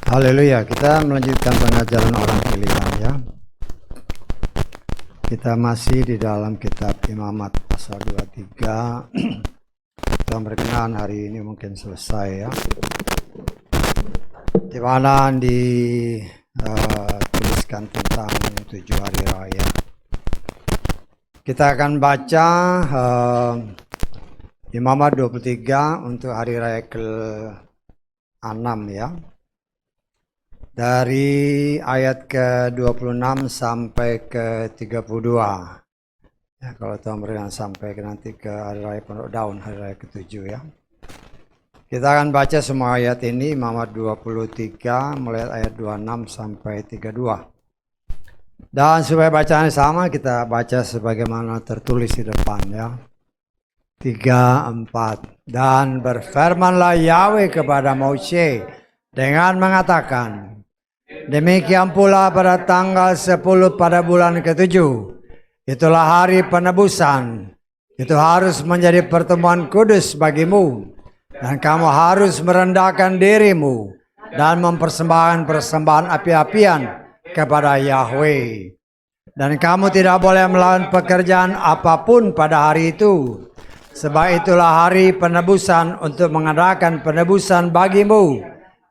Haleluya, kita melanjutkan pengajaran orang pilihan ya. Kita masih di dalam kitab Imamat pasal 23. Tuhan berkenan hari ini mungkin selesai ya. Di mana dituliskan tentang 7 hari raya. Kita akan baca Imamat 23 untuk hari raya ke-6 ya. Dari ayat ke-26 sampai ke-32. Ya, kalau Tuhan berkenan sampai nanti ke hari raya Pondok Daun, hari raya ke-7 ya. Kita akan baca semua ayat ini, Imamat 23 mulai ayat 26 sampai 32. Dan supaya bacaannya sama, kita baca sebagaimana tertulis di depan ya. 3, 4. Dan berfirmanlah Yahweh kepada Moshe dengan mengatakan, demikian pula pada tanggal 10 pada bulan ke-7, itulah hari penebusan. Itu harus menjadi pertemuan kudus bagimu. Dan kamu harus merendahkan dirimu dan mempersembahkan persembahan api-apian kepada Yahweh. Dan kamu tidak boleh melakukan pekerjaan apapun pada hari itu. Sebab itulah hari penebusan untuk mengadakan penebusan bagimu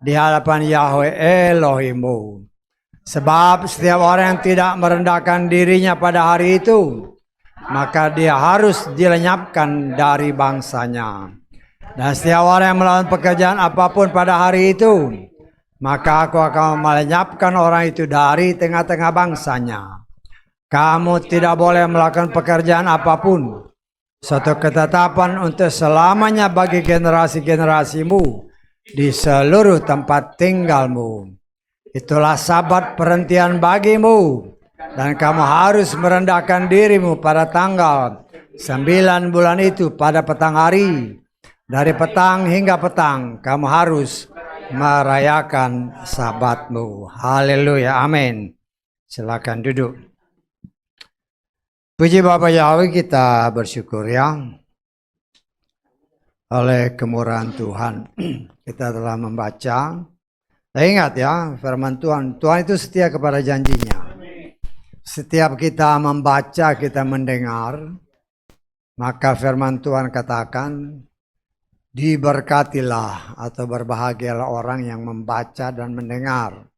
di hadapan Yahweh Elohimmu. Sebab setiap orang yang tidak merendahkan dirinya pada hari itu, maka dia harus dilenyapkan dari bangsanya. Dan setiap orang yang melakukan pekerjaan apapun pada hari itu, maka aku akan melenyapkan orang itu dari tengah-tengah bangsanya. Kamu tidak boleh melakukan pekerjaan apapun, suatu ketetapan untuk selamanya bagi generasi-generasimu di seluruh tempat tinggalmu. Itulah sabat perhentian bagimu, dan kamu harus merendahkan dirimu pada tanggal 9 bulan itu pada petang hari. Dari petang hingga petang kamu harus merayakan sabatmu. Haleluya, amin. Silakan duduk. Puji Bapa Yahweh, kita bersyukur ya. Oleh kemurahan Tuhan kita telah membaca. Ingat ya, firman Tuhan itu setia kepada janjinya. Setiap kita membaca, kita mendengar, maka firman Tuhan katakan, diberkatilah atau berbahagialah orang yang membaca dan mendengar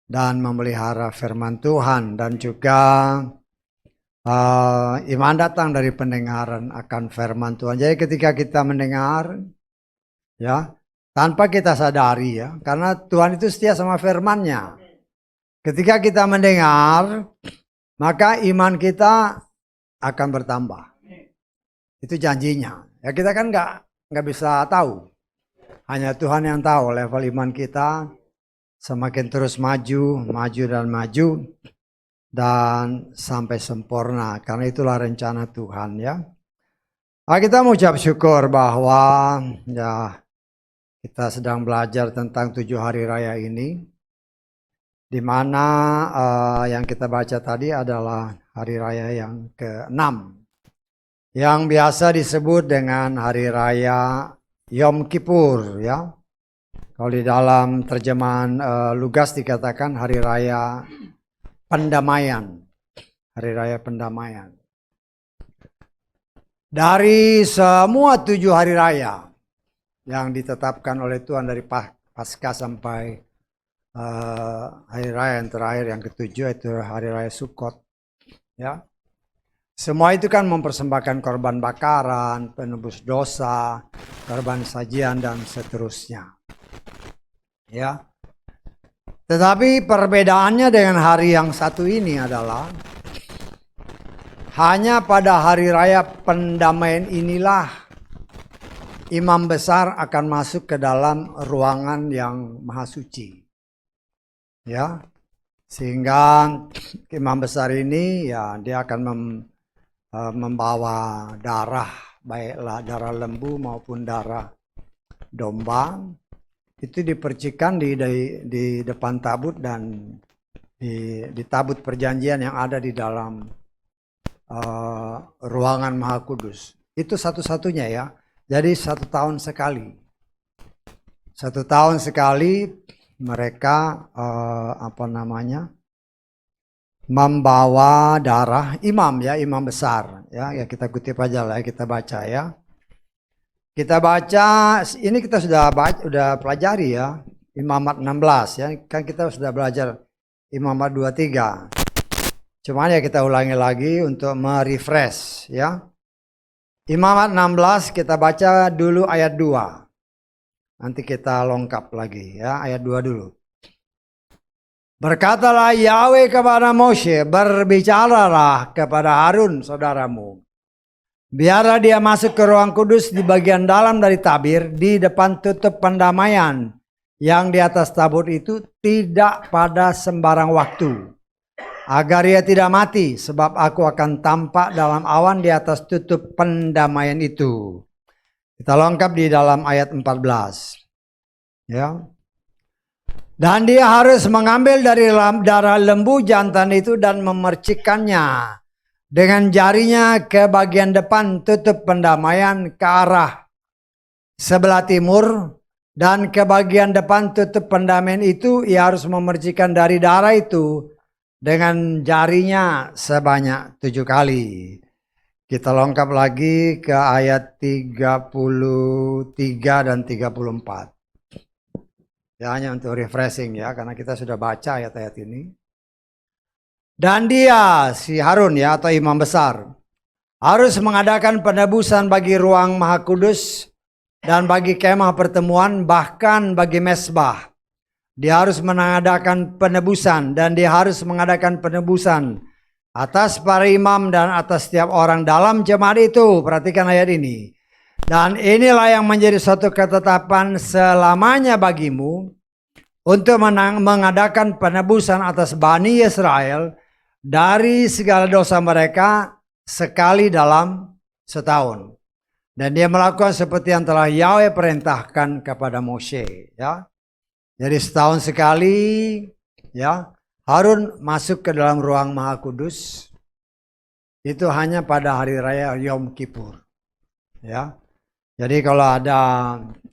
dan memelihara firman Tuhan. Dan juga iman datang dari pendengaran akan firman Tuhan. Jadi ketika kita mendengar ya, tanpa kita sadari ya, karena Tuhan itu setia sama firman-Nya. Ketika kita mendengar, maka iman kita akan bertambah. Itu janjinya. Ya, kita kan nggak bisa tahu. Hanya Tuhan yang tahu level iman kita semakin terus maju dan sampai sempurna. Karena itulah rencana Tuhan ya. Nah, kita mengucap syukur bahwa ya kita sedang belajar tentang 7 hari raya ini. Di mana yang kita baca tadi adalah hari raya yang ke-6. Yang biasa disebut dengan hari raya Yom Kippur ya. Kalau di dalam terjemahan Lugas dikatakan hari raya pendamaian. Hari raya pendamaian. Dari semua 7 hari raya yang ditetapkan oleh Tuhan dari Paskah sampai hari raya yang terakhir yang ke-7 itu hari raya Sukkot ya. Semua itu kan mempersembahkan korban bakaran, penebus dosa, korban sajian dan seterusnya. Ya. Tetapi perbedaannya dengan hari yang satu ini adalah hanya pada hari raya pendamaian inilah imam besar akan masuk ke dalam ruangan yang maha suci. Ya. Sehingga imam besar ini ya dia akan membawa darah, baiklah darah lembu maupun darah domba, itu dipercikan di depan tabut dan di tabut perjanjian yang ada di dalam ruangan Maha Kudus. Itu satu-satunya ya. Jadi 1 tahun sekali. 1 tahun sekali mereka membawa darah imam ya, imam besar ya. Ya kita kutip aja lah, kita baca ya. Kita baca ini kita sudah pelajari ya. Imamat 16 ya. Kan kita sudah belajar Imamat 23. Cuman ya kita ulangi lagi untuk merefresh ya. Imamat 16 kita baca dulu ayat 2. Nanti kita lengkap lagi ya, ayat 2 dulu. Berkatalah Yahweh kepada Moshe, berbicaralah kepada Harun saudaramu. Biarlah dia masuk ke ruang kudus di bagian dalam dari tabir, di depan tutup pendamaian yang di atas tabur itu, tidak pada sembarang waktu, agar ia tidak mati, sebab aku akan tampak dalam awan di atas tutup pendamaian itu. Kita lengkap di dalam ayat 14. Ya. Dan dia harus mengambil dari darah lembu jantan itu dan memercikkannya dengan jarinya ke bagian depan tutup pendamaian ke arah sebelah timur, dan ke bagian depan tutup pendamaian itu ia harus memercikkan dari darah itu dengan jarinya sebanyak 7 kali. Kita lengkap lagi ke ayat 33 dan 34. Ya, hanya untuk refreshing ya, karena kita sudah baca ayat-ayat ini. Dan dia, si Harun ya, atau imam besar, harus mengadakan penebusan bagi ruang maha kudus dan bagi kemah pertemuan, bahkan bagi mesbah. Dia harus mengadakan penebusan, dan dia harus mengadakan penebusan atas para imam dan atas setiap orang dalam jemaat itu. Perhatikan ayat ini. Dan inilah yang menjadi suatu ketetapan selamanya bagimu, untuk mengadakan penebusan atas Bani Israel dari segala dosa mereka sekali dalam setahun. Dan dia melakukan seperti yang telah Yahweh perintahkan kepada Moshe. Ya. Jadi setahun sekali ya, Harun masuk ke dalam ruang maha kudus. Itu hanya pada hari raya Yom Kippur. Ya. Jadi kalau ada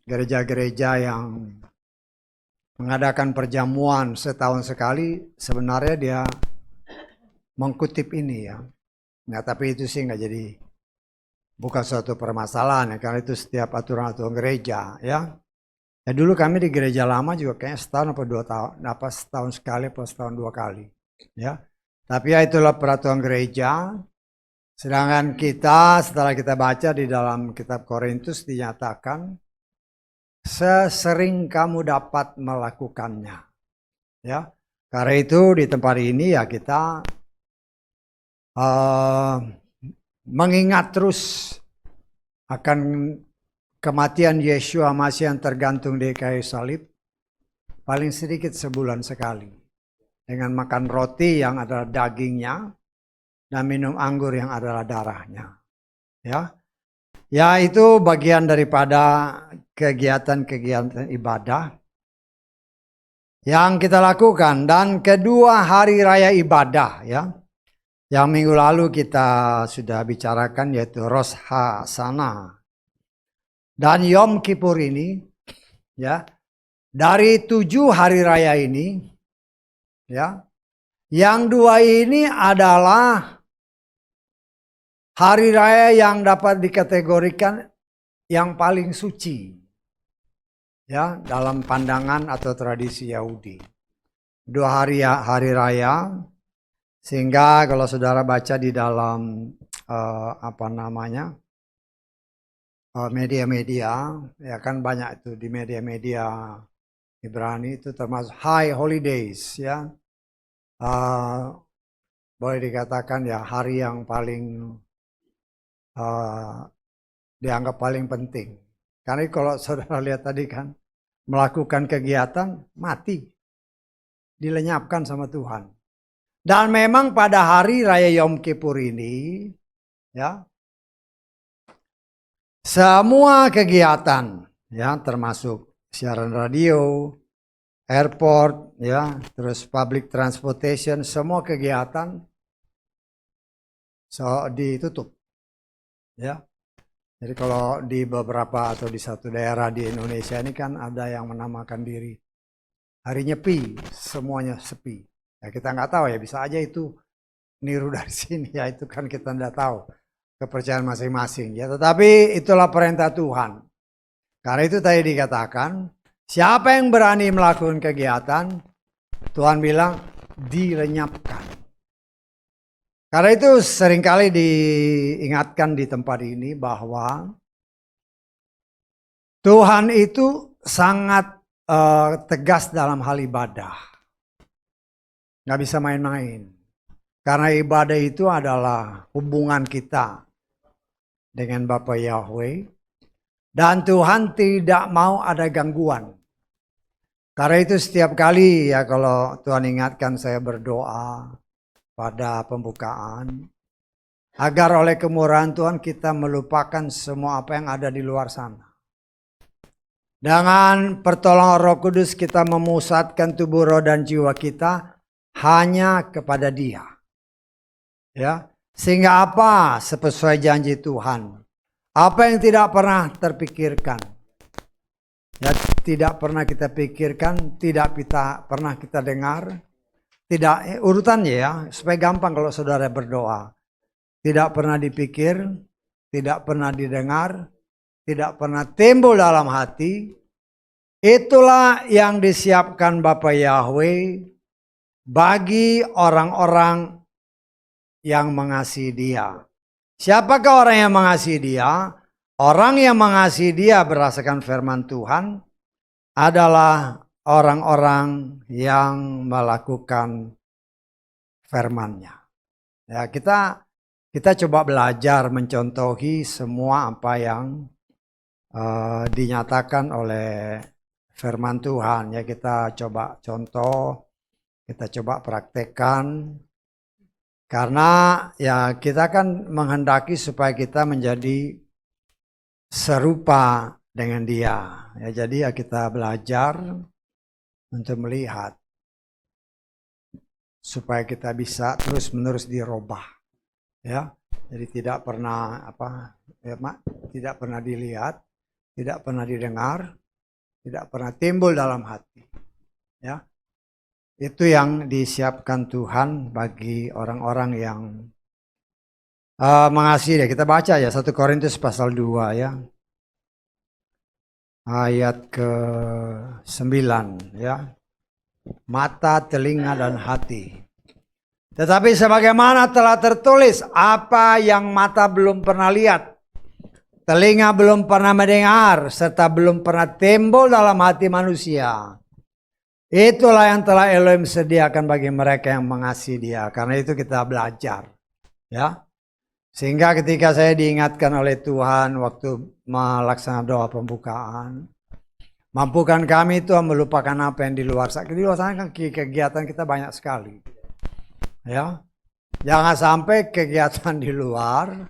gereja-gereja yang mengadakan perjamuan setahun sekali, sebenarnya dia mengkutip ini ya. Nah, tapi itu sih nggak jadi, bukan suatu permasalahan ya, karena itu setiap aturan-aturan gereja ya. Ya dulu kami di gereja lama juga kayaknya setahun apa 2 tahun, apa setahun sekali atau setahun 2 kali ya. Tapi ya itulah peraturan gereja. Sedangkan kita setelah kita baca di dalam kitab Korintus dinyatakan sesering kamu dapat melakukannya. Ya, karena itu di tempat ini ya kita mengingat terus akan kematian Yeshua Masih yang tergantung di kayu salib, paling sedikit sebulan sekali, dengan makan roti yang adalah dagingnya dan minum anggur yang adalah darahnya. Ya itu bagian daripada kegiatan-kegiatan ibadah yang kita lakukan. Dan kedua hari raya ibadah ya, yang minggu lalu kita sudah bicarakan, yaitu Rosh Hashanah dan Yom Kippur ini ya. Dari 7 hari raya ini ya, yang 2 ini adalah hari raya yang dapat dikategorikan yang paling suci ya, dalam pandangan atau tradisi Yahudi. 2 hari raya, sehingga kalau saudara baca di dalam media-media ya, kan banyak itu di media-media Ibrani itu termasuk high holidays ya. Boleh dikatakan ya hari yang paling dianggap paling penting. Karena kalau saudara lihat tadi kan, melakukan kegiatan mati, dilenyapkan sama Tuhan. Dan memang pada hari raya Yom Kippur ini ya, semua kegiatan ya, termasuk siaran radio, airport ya, terus public transportation, semua kegiatan ditutup ya. Jadi kalau di beberapa atau di satu daerah di Indonesia ini kan ada yang menamakan diri hari nyepi, semuanya sepi. Ya kita nggak tahu ya, bisa aja itu niru dari sini ya, itu kan kita nggak tahu kepercayaan masing-masing ya. Tetapi itulah perintah Tuhan. Karena itu tadi dikatakan, siapa yang berani melakukan kegiatan, Tuhan bilang dilenyapkan. Karena itu seringkali diingatkan di tempat ini bahwa Tuhan itu sangat tegas dalam hal ibadah. Nggak bisa main-main. Karena ibadah itu adalah hubungan kita dengan Bapa Yahweh. Dan Tuhan tidak mau ada gangguan. Karena itu setiap kali ya kalau Tuhan ingatkan saya berdoa pada pembukaan. Agar oleh kemurahan Tuhan kita melupakan semua apa yang ada di luar sana. Dengan pertolongan Roh Kudus kita memusatkan tubuh, roh dan jiwa kita hanya kepada Dia. Ya, sehingga apa? Sesuai janji Tuhan. Apa yang tidak pernah terpikirkan. Ya, tidak pernah kita pikirkan, tidak pernah kita dengar. Tidak, urutannya ya, supaya gampang kalau saudara berdoa. Tidak pernah dipikir, tidak pernah didengar, tidak pernah timbul dalam hati. Itulah yang disiapkan Bapa Yahweh bagi orang-orang yang mengasihi Dia. Siapakah orang yang mengasihi Dia? Orang yang mengasihi Dia berdasarkan firman Tuhan adalah orang-orang yang melakukan firman-Nya. Ya, kita coba belajar mencontohi semua apa yang dinyatakan oleh firman Tuhan. Ya, kita coba contoh, kita coba praktekkan. Karena ya kita kan menghendaki supaya kita menjadi serupa dengan Dia. Ya, jadi ya kita belajar untuk melihat supaya kita bisa terus-menerus dirubah. Ya, jadi tidak pernah tidak pernah dilihat, tidak pernah didengar, tidak pernah timbul dalam hati. Ya. Itu yang disiapkan Tuhan bagi orang-orang yang mengasihi Dia. Kita baca ya 1 Korintus pasal 2 ya. Ayat ke-9 ya. Mata, telinga dan hati. Tetapi sebagaimana telah tertulis, apa yang mata belum pernah lihat, telinga belum pernah mendengar, serta belum pernah timbul dalam hati manusia. Itulah yang telah Elohim sediakan bagi mereka yang mengasihi Dia. Karena itu kita belajar. Ya. Sehingga ketika saya diingatkan oleh Tuhan waktu melaksanakan doa pembukaan, mampukan kami Tuhan melupakan apa yang di luar sana. Di luar sana kan kegiatan kita banyak sekali. Ya. Jangan sampai kegiatan di luar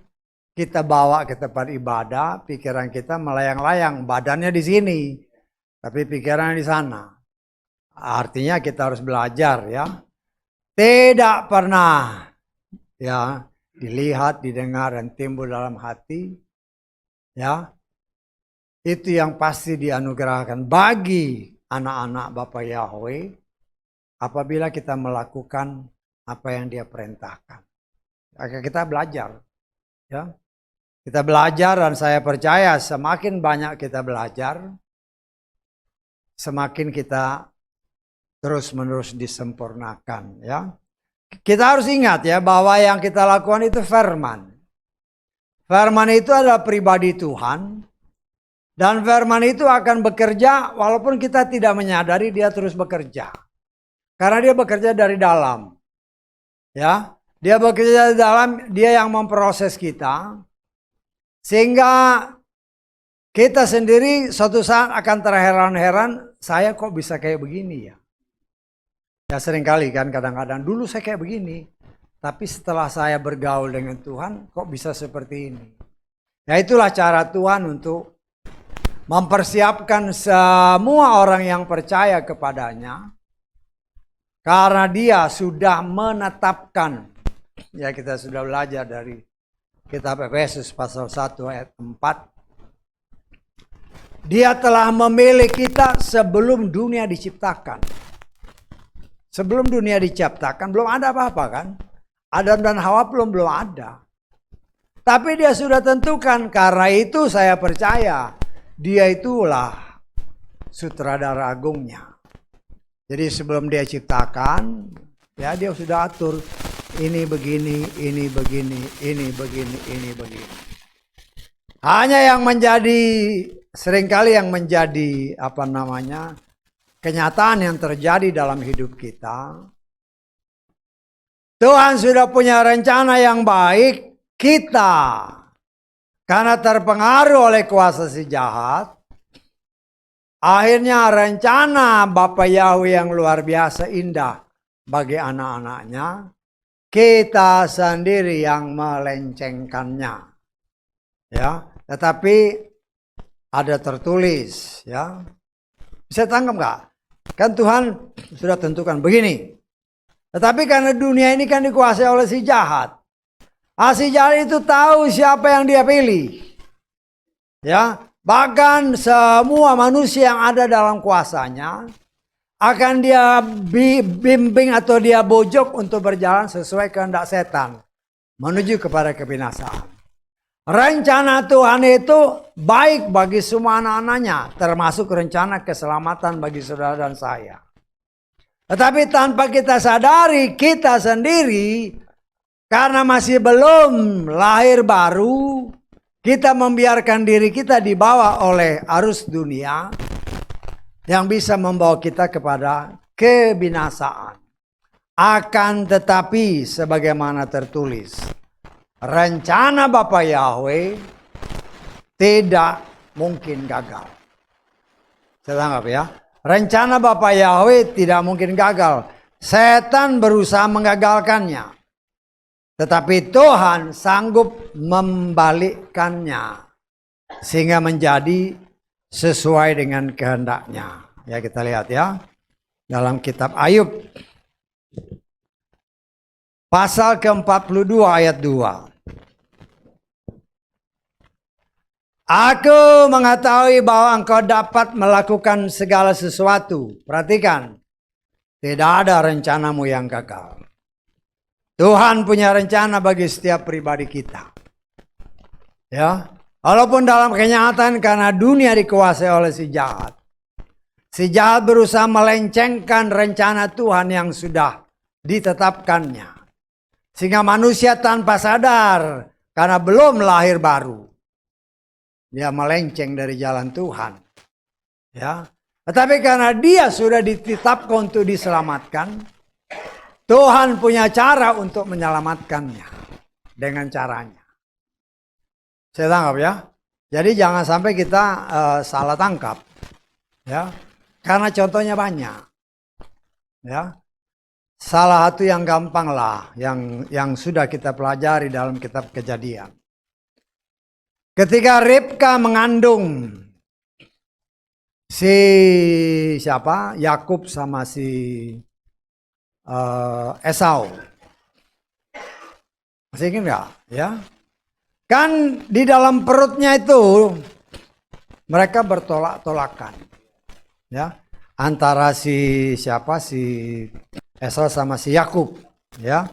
kita bawa ke tempat ibadah, pikiran kita melayang-layang, badannya di sini, tapi pikirannya di sana. Artinya kita harus belajar ya. Tidak pernah ya dilihat, didengar dan timbul dalam hati. Ya. Itu yang pasti dianugerahkan bagi anak-anak Bapa Yahweh apabila kita melakukan apa yang Dia perintahkan. Maka kita belajar. Ya. Kita belajar dan saya percaya semakin banyak kita belajar, semakin kita terus-menerus disempurnakan ya. Kita harus ingat ya bahwa yang kita lakukan itu firman. Firman itu adalah pribadi Tuhan. Dan firman itu akan bekerja walaupun kita tidak menyadari Dia terus bekerja. Karena Dia bekerja dari dalam. Ya, Dia bekerja dari dalam, Dia yang memproses kita. Sehingga kita sendiri suatu saat akan terheran-heran, saya kok bisa kayak begini ya. Ya seringkali kan kadang-kadang dulu saya kayak begini. Tapi setelah saya bergaul dengan Tuhan kok bisa seperti ini. Ya itulah cara Tuhan untuk mempersiapkan semua orang yang percaya kepadanya. Karena Dia sudah menetapkan. Ya kita sudah belajar dari Kitab Efesus pasal 1 ayat 4. Dia telah memilih kita sebelum dunia diciptakan. Sebelum dunia diciptakan belum ada apa-apa kan? Adam dan Hawa belum ada. Tapi dia sudah tentukan, karena itu saya percaya dia itulah sutradara agungnya. Jadi sebelum dia ciptakan, ya dia sudah atur ini begini, ini begini, ini begini, ini begini. Hanya yang menjadi seringkali yang menjadi kenyataan yang terjadi dalam hidup kita. Tuhan sudah punya rencana yang baik, kita karena terpengaruh oleh kuasa si jahat, akhirnya rencana Bapa Yahweh yang luar biasa indah bagi anak-anaknya, kita sendiri yang melencengkannya. Ya, tetapi ada tertulis, ya. Bisa tangkap nggak? Kan Tuhan sudah tentukan begini. Tetapi karena dunia ini kan dikuasai oleh si jahat. Si jahat itu tahu siapa yang dia pilih. Ya, bahkan semua manusia yang ada dalam kuasanya akan dia bimbing atau dia bojok untuk berjalan sesuai kehendak setan menuju kepada kebinasaan. Rencana Tuhan itu baik bagi semua anak-anaknya, termasuk rencana keselamatan bagi saudara dan saya. Tetapi tanpa kita sadari, kita sendiri karena masih belum lahir baru, kita membiarkan diri kita dibawa oleh arus dunia yang bisa membawa kita kepada kebinasaan. Akan tetapi sebagaimana tertulis, rencana Bapa Yahweh tidak mungkin gagal. Saya tanggap ya. Rencana Bapa Yahweh tidak mungkin gagal. Setan berusaha menggagalkannya. Tetapi Tuhan sanggup membalikkannya. Sehingga menjadi sesuai dengan kehendaknya. Ya, kita lihat ya. Dalam kitab Ayub. Pasal ke-42 ayat 2. Aku mengetahui bahwa engkau dapat melakukan segala sesuatu. Perhatikan. Tidak ada rencanamu yang gagal. Tuhan punya rencana bagi setiap pribadi kita. Ya. Walaupun dalam kenyataan karena dunia dikuasai oleh si jahat. Si jahat berusaha melencengkan rencana Tuhan yang sudah ditetapkannya. Sehingga manusia tanpa sadar karena belum lahir baru. Dia melenceng dari jalan Tuhan. Ya. Tetapi karena dia sudah ditetapkan untuk diselamatkan, Tuhan punya cara untuk menyelamatkannya dengan caranya. Saya tangkap ya. Jadi jangan sampai kita salah tangkap. Ya. Karena contohnya banyak. Ya. Salah satu yang gampang lah yang sudah kita pelajari dalam kitab Kejadian. Ketika Ribka mengandung si Yakub sama si Esau. Masih ingat nggak? Ya, kan di dalam perutnya itu mereka bertolak-tolakan, ya, antara si Esau sama si Yakub, ya.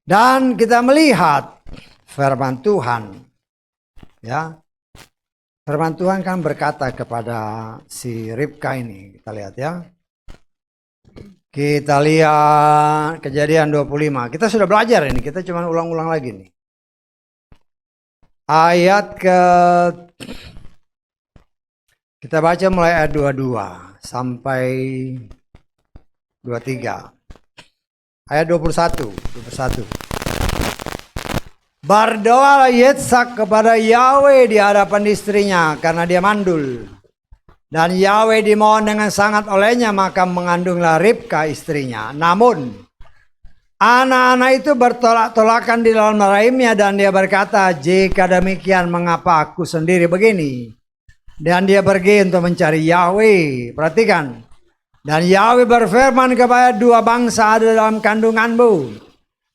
Dan kita melihat firman Tuhan. Ya, firman Tuhan kan berkata kepada si Ribka ini, kita lihat ya. Kita lihat Kejadian 25. Kita sudah belajar ini, kita cuma ulang-ulang lagi nih. Kita baca mulai ayat 22 sampai 23. Ayat 21. Berdoalah Yitzhak kepada Yahweh di hadapan istrinya karena dia mandul. Dan Yahweh dimohon dengan sangat olehnya, maka mengandunglah Ribka istrinya. Namun anak-anak itu bertolak-tolakan di dalam rahimnya dan dia berkata, jika demikian mengapa aku sendiri begini? Dan dia pergi untuk mencari Yahweh. Perhatikan. Dan Yahweh berfirman kepada dua bangsa ada dalam kandunganmu.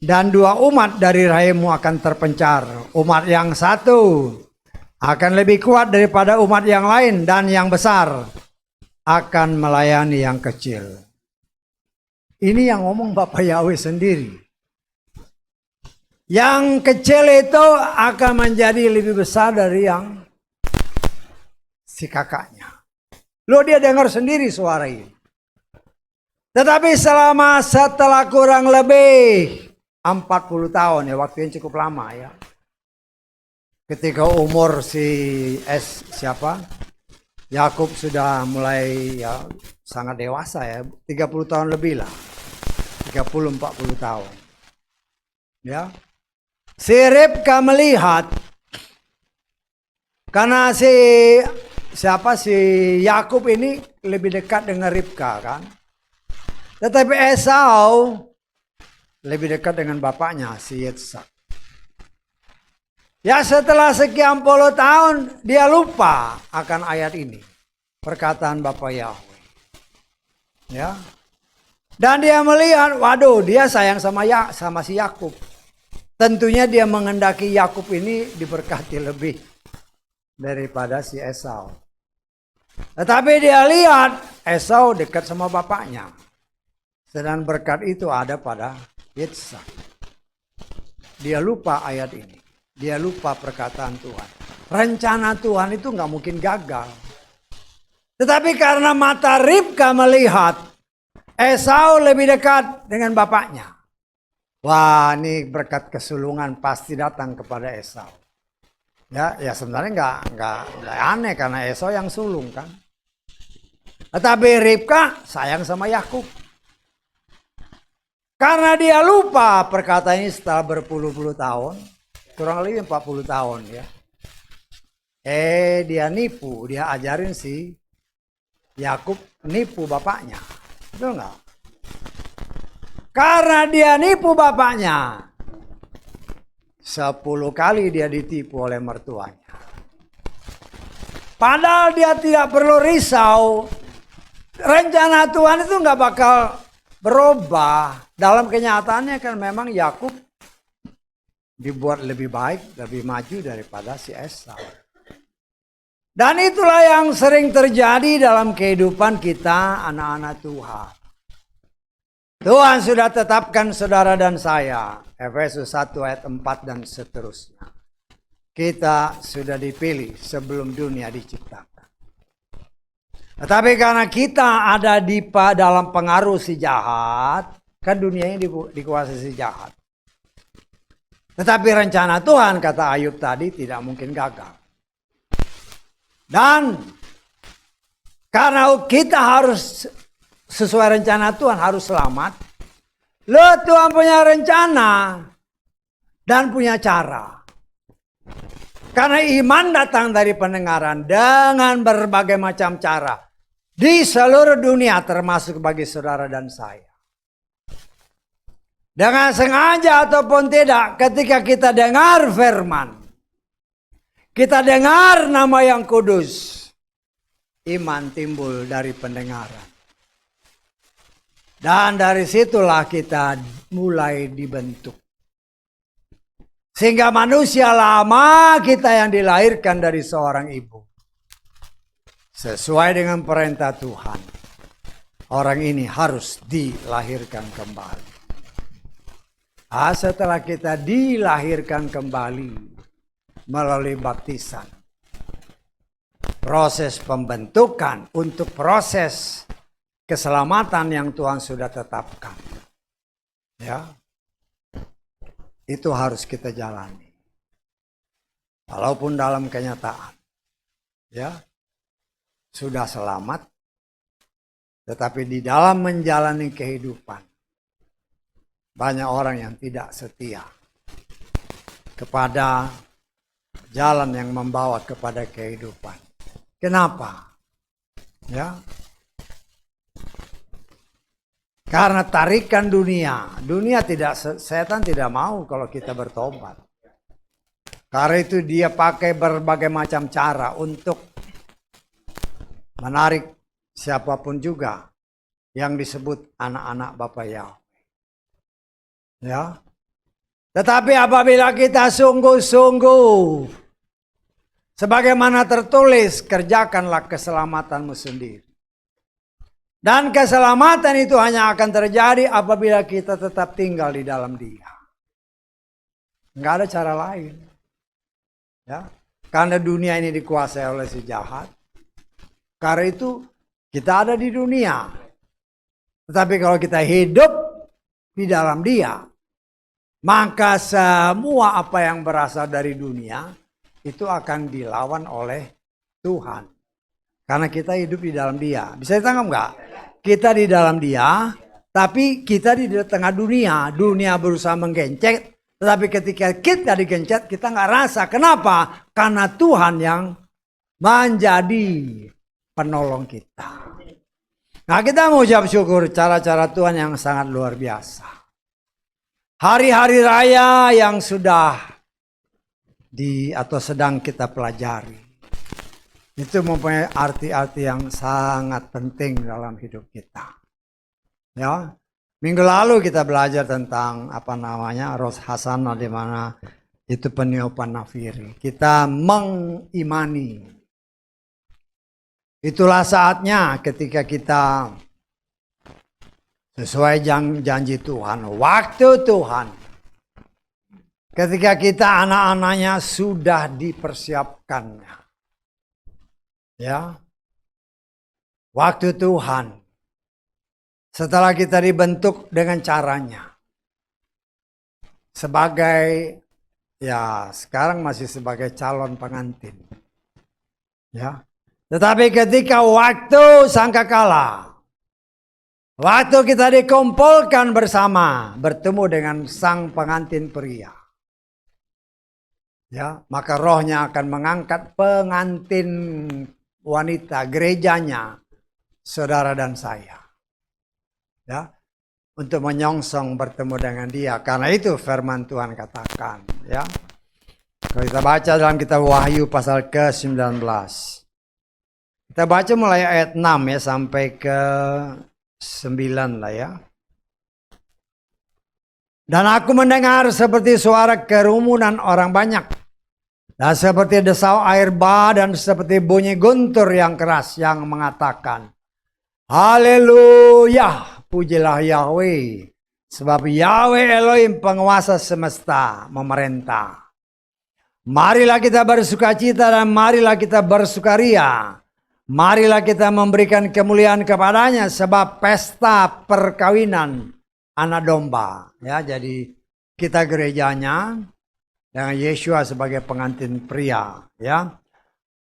Dan dua umat dari rahimmu akan terpencar. Umat yang satu akan lebih kuat daripada umat yang lain, dan yang besar akan melayani yang kecil. Ini yang ngomong Bapak Yahweh sendiri. Yang kecil itu akan menjadi lebih besar dari yang si kakaknya. Loh, dia dengar sendiri suara ini. Tetapi setelah kurang lebih 40 tahun ya, waktu yang cukup lama ya. Ketika umur Yakub sudah mulai ya sangat dewasa ya, 30 tahun lebih lah. 30-40 tahun. Ya. Si Ribka melihat karena si Yakub ini lebih dekat dengan Ribka kan. Tetapi Esau lebih dekat dengan bapaknya, si Yitzhak. Ya, setelah sekian puluh tahun, dia lupa akan ayat ini. Perkataan Bapak Yahweh. Ya. Dan dia melihat, waduh, dia sayang sama si Yakub. Tentunya dia mengendaki Yakub ini diberkati lebih daripada si Esau. Tetapi dia lihat, Esau dekat sama bapaknya. Sedang berkat itu ada pada Yitzhak. Dia lupa ayat ini. Dia lupa perkataan Tuhan. Rencana Tuhan itu nggak mungkin gagal. Tetapi karena mata Ribka melihat Esau lebih dekat dengan bapaknya. Wah, ini berkat kesulungan pasti datang kepada Esau. Ya sebenarnya nggak aneh karena Esau yang sulung kan. Tetapi Ribka sayang sama Yakub. Karena dia lupa perkataan ini setelah berpuluh-puluh tahun. Kurang lebih 40 tahun ya. Dia nipu. Dia ajarin si Yakub nipu bapaknya. Betul nggak? Karena dia nipu bapaknya. 10 kali dia ditipu oleh mertuanya. Padahal dia tidak perlu risau. Rencana Tuhan itu nggak bakal berubah. Dalam kenyataannya kan memang Yakub dibuat lebih baik, lebih maju daripada si Esau. Dan itulah yang sering terjadi dalam kehidupan kita anak-anak Tuhan. Tuhan sudah tetapkan saudara dan saya. Efesus 1 ayat 4 dan seterusnya. Kita sudah dipilih sebelum dunia diciptakan. Tetapi karena kita ada dalam pengaruh si jahat, kan dunia ini dikuasai si jahat. Tetapi rencana Tuhan, kata Ayub tadi, tidak mungkin gagal. Dan karena kita harus sesuai rencana Tuhan, harus selamat. Loh, Tuhan punya rencana dan punya cara. Karena iman datang dari pendengaran dengan berbagai macam cara. Di seluruh dunia termasuk bagi saudara dan saya. Dengan sengaja ataupun tidak, ketika kita dengar firman, kita dengar nama yang kudus, iman timbul dari pendengaran. Dan dari situlah kita mulai dibentuk. Sehingga manusia lama kita yang dilahirkan dari seorang ibu. Sesuai dengan perintah Tuhan. Orang ini harus dilahirkan kembali. Setelah kita dilahirkan kembali melalui baptisan. Proses pembentukan untuk proses keselamatan yang Tuhan sudah tetapkan. Ya. Itu harus kita jalani. Walaupun dalam kenyataan. Ya. Sudah selamat. Tetapi di dalam menjalani kehidupan. Banyak orang yang tidak setia. Kepada jalan yang membawa kepada kehidupan. Kenapa? Ya. Karena tarikan dunia setan tidak mau kalau kita bertobat. Karena itu dia pakai berbagai macam cara untuk menarik siapapun juga yang disebut anak-anak Bapak Yahweh. Ya, Tetapi apabila kita sungguh-sungguh, sebagaimana tertulis, kerjakanlah keselamatanmu sendiri. Dan keselamatan itu hanya akan terjadi apabila kita tetap tinggal di dalam Dia. Nggak ada cara lain. Ya, karena dunia ini dikuasai oleh si jahat. Karena itu kita ada di dunia. Tetapi kalau kita hidup di dalam Dia, maka semua apa yang berasal dari dunia itu akan dilawan oleh Tuhan. Karena kita hidup di dalam Dia. Bisa ditangkap nggak? Kita di dalam Dia, tapi kita di tengah dunia. Dunia berusaha menggencet, tetapi ketika kita digencet, kita nggak rasa. Kenapa? Karena Tuhan yang menjadi penolong kita. Nah, kita mengucap syukur cara-cara Tuhan yang sangat luar biasa. Hari-hari raya yang sudah atau sedang kita pelajari, itu mempunyai arti-arti yang sangat penting dalam hidup kita. Ya, minggu lalu kita belajar tentang Rosh Hasanah, di mana itu peniupan nafiri. Kita mengimani. Itulah saatnya ketika kita sesuai janji Tuhan, waktu Tuhan. Ketika kita anak-anaknya sudah dipersiapkannya. Ya, waktu Tuhan, setelah kita dibentuk dengan caranya, sebagai, ya sekarang masih sebagai calon pengantin, ya. Tetapi ketika waktu sangkakala, waktu kita dikumpulkan bersama, bertemu dengan sang pengantin pria, ya, maka rohnya akan mengangkat pengantin wanita, gerejanya, saudara dan saya, ya, untuk menyongsong bertemu dengan Dia. Karena itu firman Tuhan katakan, ya. Kalau kita baca dalam kitab Wahyu pasal ke-19, kita baca mulai ayat 6 ya sampai ke 9 lah ya. Dan aku mendengar seperti suara kerumunan orang banyak, dan seperti desau air bah, dan seperti bunyi guntur yang keras yang mengatakan, Haleluya, pujilah Yahweh, sebab Yahweh Elohim penguasa semesta memerintah. Marilah kita bersukacita dan marilah kita bersukaria. Marilah kita memberikan kemuliaan kepadanya, sebab pesta perkawinan anak domba. Ya, jadi kita gerejanya dengan Yeshua sebagai pengantin pria, ya.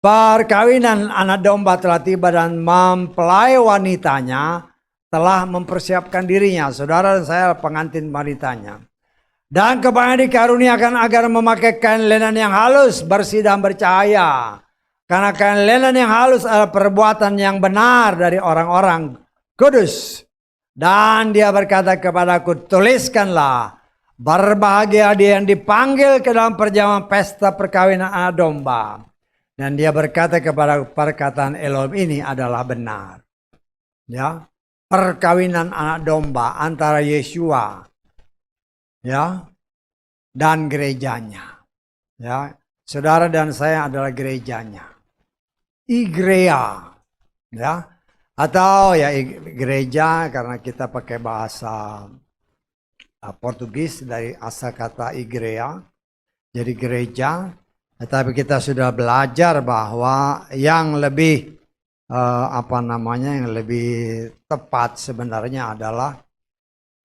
Perkawinan anak domba telah tiba dan mempelai wanitanya telah mempersiapkan dirinya. Saudara dan saya pengantin wanitanya. Dan kepada dikaruniakan agar memakai kain lenan yang halus, bersih dan bercahaya. Karena kain lenan yang halus adalah perbuatan yang benar dari orang-orang kudus. Dan dia berkata kepadaku, tuliskanlah, berbahagia dia yang dipanggil ke dalam perjamuan pesta perkawinan anak domba. Dan dia berkata kepada perkataan Elohim ini adalah benar. Ya, perkawinan anak domba antara Yeshua, ya, dan gerejanya. Ya, saudara dan saya adalah gerejanya. Igreja, ya, atau ya gereja karena kita pakai bahasa Portugis dari asal kata igreja, jadi gereja. Tetapi kita sudah belajar bahwa yang lebih yang lebih tepat sebenarnya adalah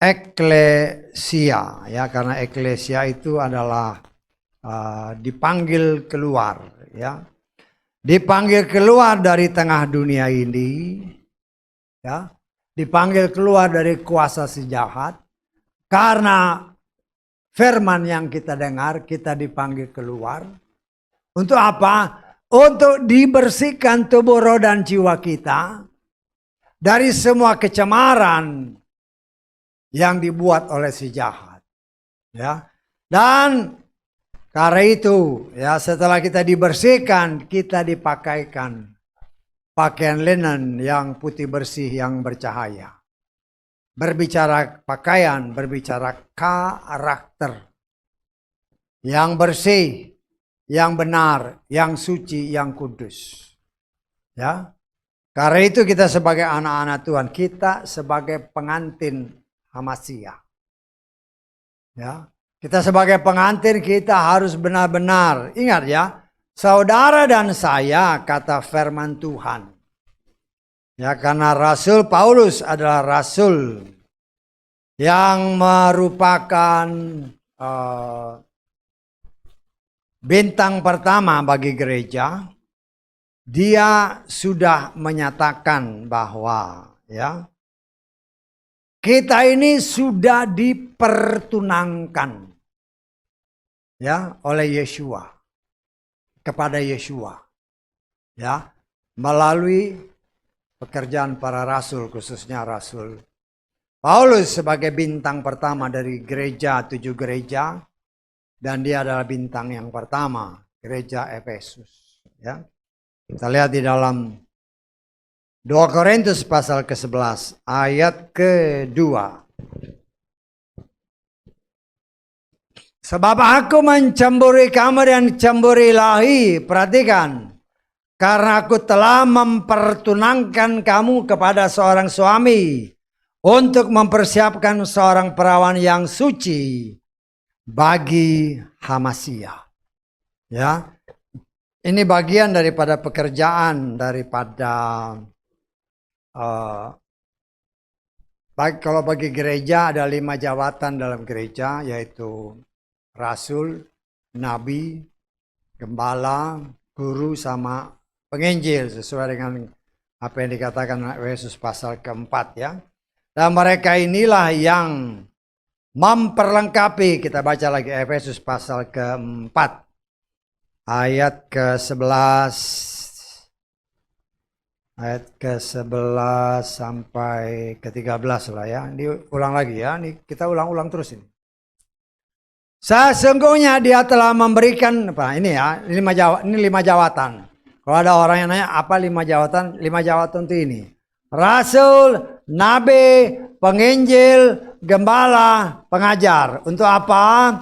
eklesia, ya, karena eklesia itu adalah dipanggil keluar, ya, dipanggil keluar dari tengah dunia ini, ya, dipanggil keluar dari kuasa si jahat. Karena firman yang kita dengar, kita dipanggil keluar. Untuk apa? Untuk dibersihkan tubuh, roh, dan jiwa kita dari semua kecemaran yang dibuat oleh si jahat. Ya. Dan karena itu, ya, setelah kita dibersihkan, kita dipakaikan pakaian linen yang putih bersih yang bercahaya. Berbicara pakaian, berbicara karakter. yang bersih, yang benar, yang suci, yang kudus. Ya. Karena itu kita sebagai anak-anak Tuhan, kita sebagai pengantin Hamasiyah. Ya. Kita sebagai pengantin kita harus benar-benar ingat ya, saudara dan saya kata firman Tuhan. Ya, karena Rasul Paulus adalah rasul yang merupakan bintang pertama bagi gereja. Dia sudah menyatakan bahwa ya kita ini sudah dipertunangkan ya oleh Yeshua kepada Yeshua ya melalui pekerjaan para rasul, khususnya Rasul Paulus sebagai bintang pertama dari gereja 7 gereja, dan dia adalah bintang yang pertama gereja Efesus ya. Kita lihat di dalam 2 Korintus pasal ke-11 ayat ke-2. Sebab aku mencemburi kamu dan cemburi ilahi. Perhatikan. Karena aku telah mempertunangkan kamu kepada seorang suami untuk mempersiapkan seorang perawan yang suci bagi Hamasiyah. Ya. Ini bagian daripada pekerjaan daripada kalau bagi gereja ada 5 jabatan dalam gereja, yaitu rasul, nabi, gembala, guru, sama penginjil, sesuai dengan apa yang dikatakan Yesus pasal ke-4 ya. Dan mereka inilah yang memperlengkapi, kita baca lagi Efesus pasal ke-4. Ayat ke-11 sampai ke-13 lah ya. Ini ulang lagi ya. Ini kita ulang-ulang terus ini. Sesungguhnya dia telah memberikan apa ini ya, ini 5 jawatan. Kalau ada orang yang nanya apa 5 jawatan? 5 jawatan itu ini. Rasul, nabi, penginjil, gembala, pengajar. Untuk apa?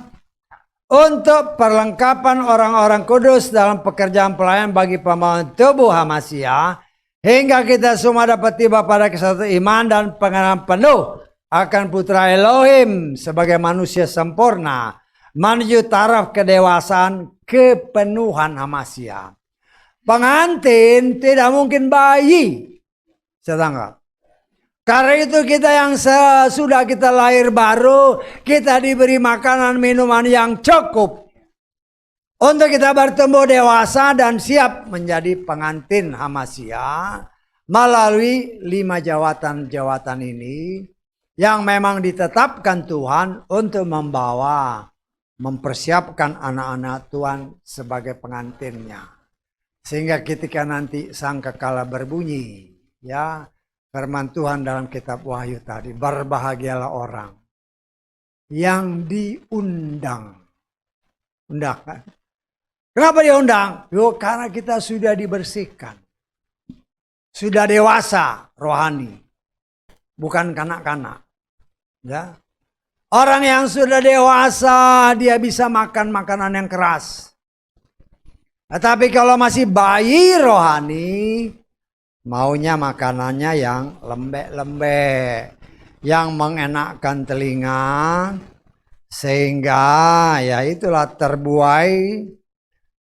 Untuk perlengkapan orang-orang kudus dalam pekerjaan pelayan bagi pembangunan tubuh Hamasiyah, hingga kita semua dapat tiba pada kesatuan iman dan pengenalan penuh akan Putra Elohim sebagai manusia sempurna, menuju taraf kedewasaan kepenuhan Hamasiyah. Pengantin tidak mungkin bayi, setangga. Karena itu kita yang sudah kita lahir baru, kita diberi makanan minuman yang cukup untuk kita bertumbuh dewasa dan siap menjadi pengantin Hamasiyah melalui 5 jawatan-jawatan ini yang memang ditetapkan Tuhan untuk mempersiapkan anak-anak Tuhan sebagai pengantinnya. Sehingga ketika nanti sangkakala berbunyi, ya, firman Tuhan dalam kitab Wahyu tadi, berbahagialah orang yang diundang. Undang. Kenapa diundang? Karena kita sudah dibersihkan. Sudah dewasa rohani. Bukan kanak-kanak. Ya. Orang yang sudah dewasa, dia bisa makan makanan yang keras. Tetapi kalau masih bayi rohani, maunya makanannya yang lembek-lembek, yang mengenakkan telinga, sehingga ya itulah terbuai,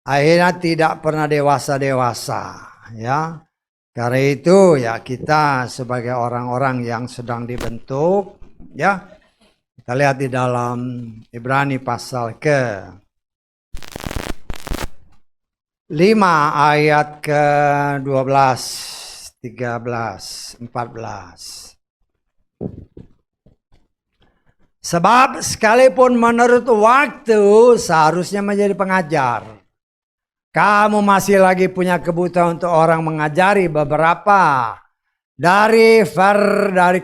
akhirnya tidak pernah dewasa-dewasa. Ya, karena itu ya kita sebagai orang-orang yang sedang dibentuk, ya kita lihat di dalam Ibrani pasal ke-5 ayat ke-12. 13, 14. Sebab sekalipun menurut waktu seharusnya menjadi pengajar, kamu masih lagi punya kebutuhan untuk orang mengajari beberapa dari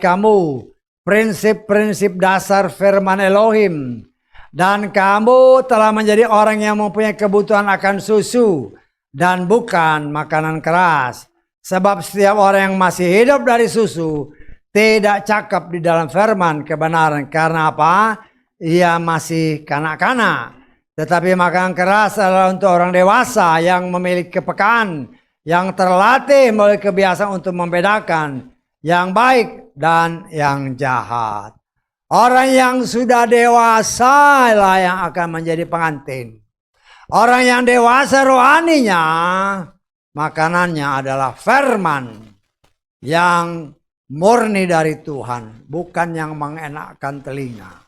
kamu prinsip-prinsip dasar firman Elohim, dan kamu telah menjadi orang yang mempunyai kebutuhan akan susu dan bukan makanan keras. Sebab setiap orang yang masih hidup dari susu tidak cakap di dalam firman kebenaran. Karena apa? Ia masih kanak-kanak. Tetapi makanan keras adalah untuk orang dewasa yang memiliki kepekaan, yang terlatih melalui kebiasaan untuk membedakan yang baik dan yang jahat. Orang yang sudah dewasa lah yang akan menjadi pengantin. Orang yang dewasa rohaninya, makanannya adalah firman yang murni dari Tuhan, bukan yang mengenakkan telinga.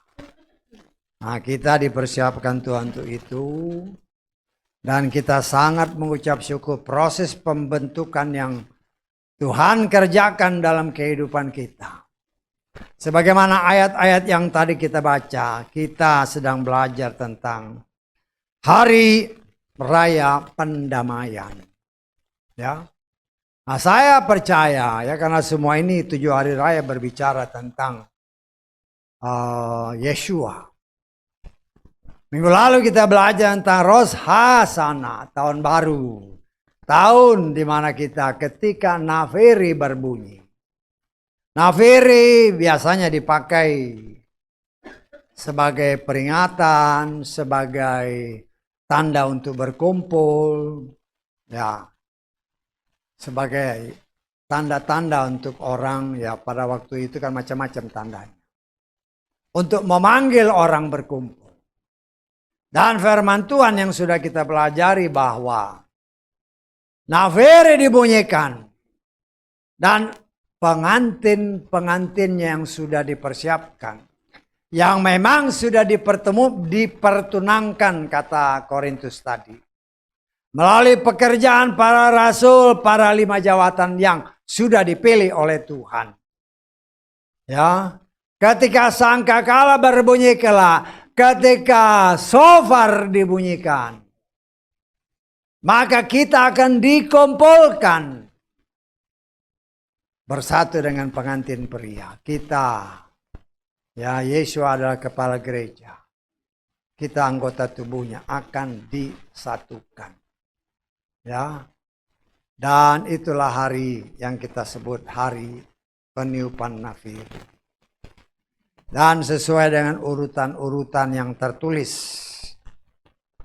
Nah, kita dipersiapkan Tuhan untuk itu. Dan kita sangat mengucap syukur proses pembentukan yang Tuhan kerjakan dalam kehidupan kita. Sebagaimana ayat-ayat yang tadi kita baca, kita sedang belajar tentang Hari Raya Pendamaian. Ya. Nah, saya percaya ya, karena semua ini 7 hari raya berbicara tentang Yeshua. Minggu lalu kita belajar tentang Rosh Hashanah, tahun baru. Tahun di mana kita ketika nafiri berbunyi. Nafiri biasanya dipakai sebagai peringatan, sebagai tanda untuk berkumpul. Ya, sebagai tanda-tanda untuk orang, ya pada waktu itu kan macam-macam tandanya. Untuk memanggil orang berkumpul. Dan firman Tuhan yang sudah kita pelajari bahwa nafiri dibunyikan dan pengantin-pengantinnya yang sudah dipersiapkan, yang memang sudah dipertunangkan kata Korintus tadi, melalui pekerjaan para rasul, para 5 jawatan yang sudah dipilih oleh Tuhan. Ya, ketika sangkakala berbunyi kelak, ketika shofar dibunyikan, maka kita akan dikumpulkan bersatu dengan pengantin pria. Kita, ya Yesus adalah kepala gereja. Kita anggota tubuhnya akan disatukan. Ya. Dan itulah hari yang kita sebut hari peniupan nafiri. Dan sesuai dengan urutan-urutan yang tertulis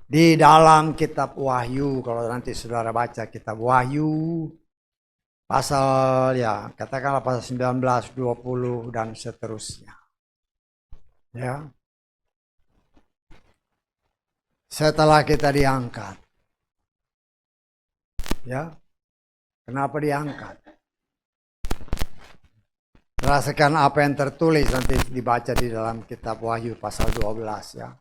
di dalam kitab Wahyu. Kalau nanti saudara baca kitab Wahyu, pasal ya katakanlah pasal 19, 20 dan seterusnya. Ya. Setelah kita diangkat. Ya. Kenapa diangkat? Rasakan apa yang tertulis nanti dibaca di dalam kitab Wahyu pasal 12 ya.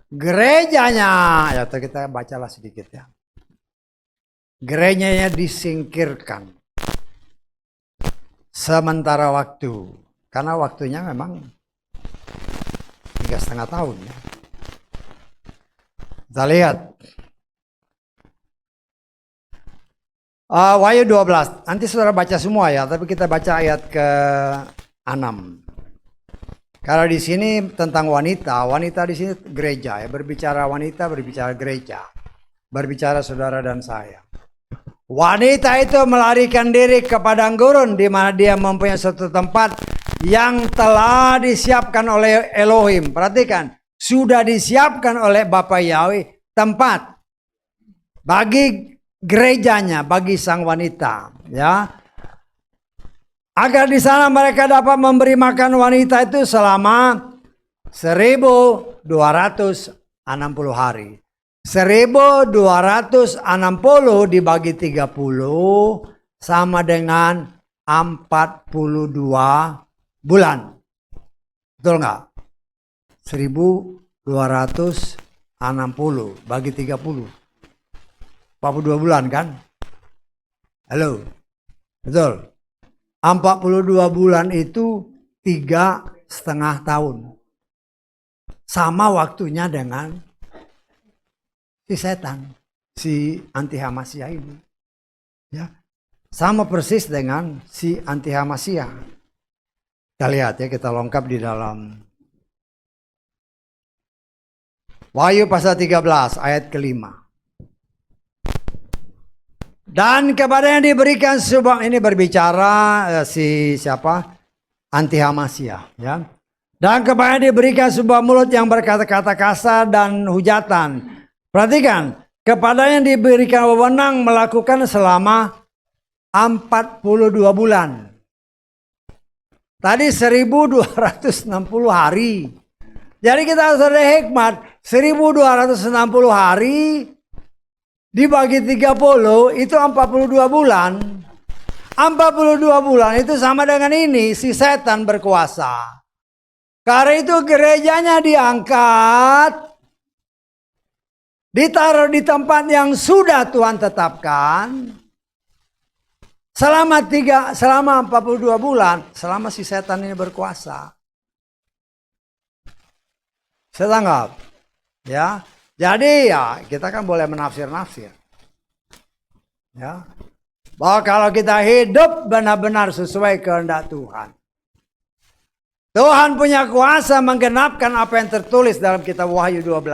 Gerejanya, ya kita bacalah sedikit ya. Gerejanya disingkirkan sementara waktu, karena waktunya memang 3,5 tahun ya. Kita lihat Wahyu 12, nanti saudara baca semua ya, tapi kita baca ayat ke-6. Karena di sini tentang wanita di sini gereja ya, berbicara wanita, berbicara gereja, berbicara saudara dan saya. Wanita itu melarikan diri ke padang gurun di mana dia mempunyai suatu tempat yang telah disiapkan oleh Elohim. Perhatikan, sudah disiapkan oleh Bapa Yahweh tempat bagi gerejanya, bagi sang wanita, ya. Agar di sana mereka dapat memberi makan wanita itu selama 1260 hari. 1260 dibagi 30 sama dengan 42 bulan. Betul nggak? 1260 bagi 30. 42 bulan kan? Halo. Betul. 42 bulan itu 3,5 tahun. Sama waktunya dengan si setan, si anti-Hamasia ini. Ya. Sama persis dengan si anti-Hamasia. Kita lihat ya, kita lengkap di dalam Wahyu pasal 13 ayat ke-5. Dan kepadanya diberikan sebuah, ini berbicara si siapa? Anti-Hamasia, ya. Dan kepadanya diberikan sebuah mulut yang berkata-kata kasar dan hujatan. Perhatikan, kepadanya diberikan wewenang melakukan selama 42 bulan. Tadi 1260 hari. Jadi kita harus ada hikmat. 1260 hari dibagi 30 itu 42 bulan. 42 bulan itu sama dengan ini, si setan berkuasa. Karena itu gerejanya diangkat, ditaruh di tempat yang sudah Tuhan tetapkan. Selama 42 bulan, selama si setan ini berkuasa. Saya tanggap. Ya. Jadi ya kita kan boleh menafsir-nafsir. Ya. Bahwa kalau kita hidup benar-benar sesuai kehendak Tuhan. Tuhan punya kuasa menggenapkan apa yang tertulis dalam kitab Wahyu 12.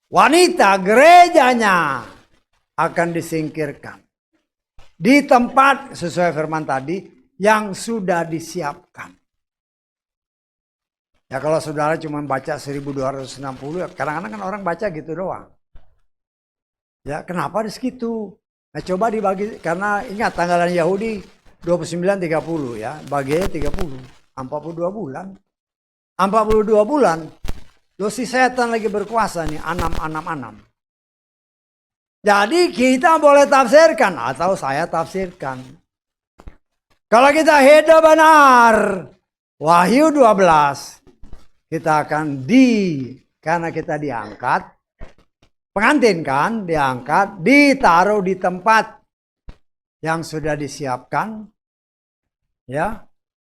Wanita gerejanya akan disingkirkan. Di tempat sesuai firman tadi yang sudah disiapkan. Ya kalau saudara cuma baca 1260, kadang-kadang kan orang baca gitu doang. Ya kenapa di situ? Nah coba dibagi, karena ingat tanggalan Yahudi 29-30 ya, baginya 30. 42 bulan. 42 bulan. Dosi setan lagi berkuasa nih, 666. Jadi kita boleh tafsirkan atau saya tafsirkan. Kalau kita hidup benar, Wahyu 12, kita akan karena kita diangkat, pengantin kan diangkat, ditaruh di tempat yang sudah disiapkan. Ya.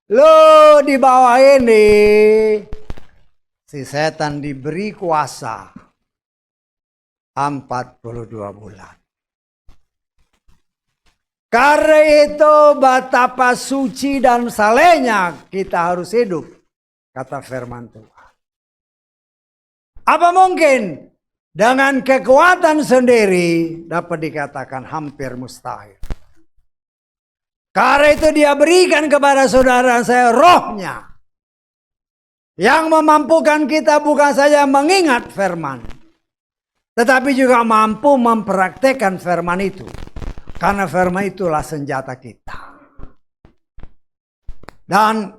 Lo di bawah ini si setan diberi kuasa 42 bulan. Karena itu betapa suci dan salehnya kita harus hidup, kata firman Tuhan. Apa mungkin dengan kekuatan sendiri dapat dikatakan hampir mustahil. Karena itu dia berikan kepada saudara saya rohnya. Yang memampukan kita bukan saja mengingat firman. Tetapi juga mampu mempraktekkan firman itu. Karena firman itulah senjata kita. Dan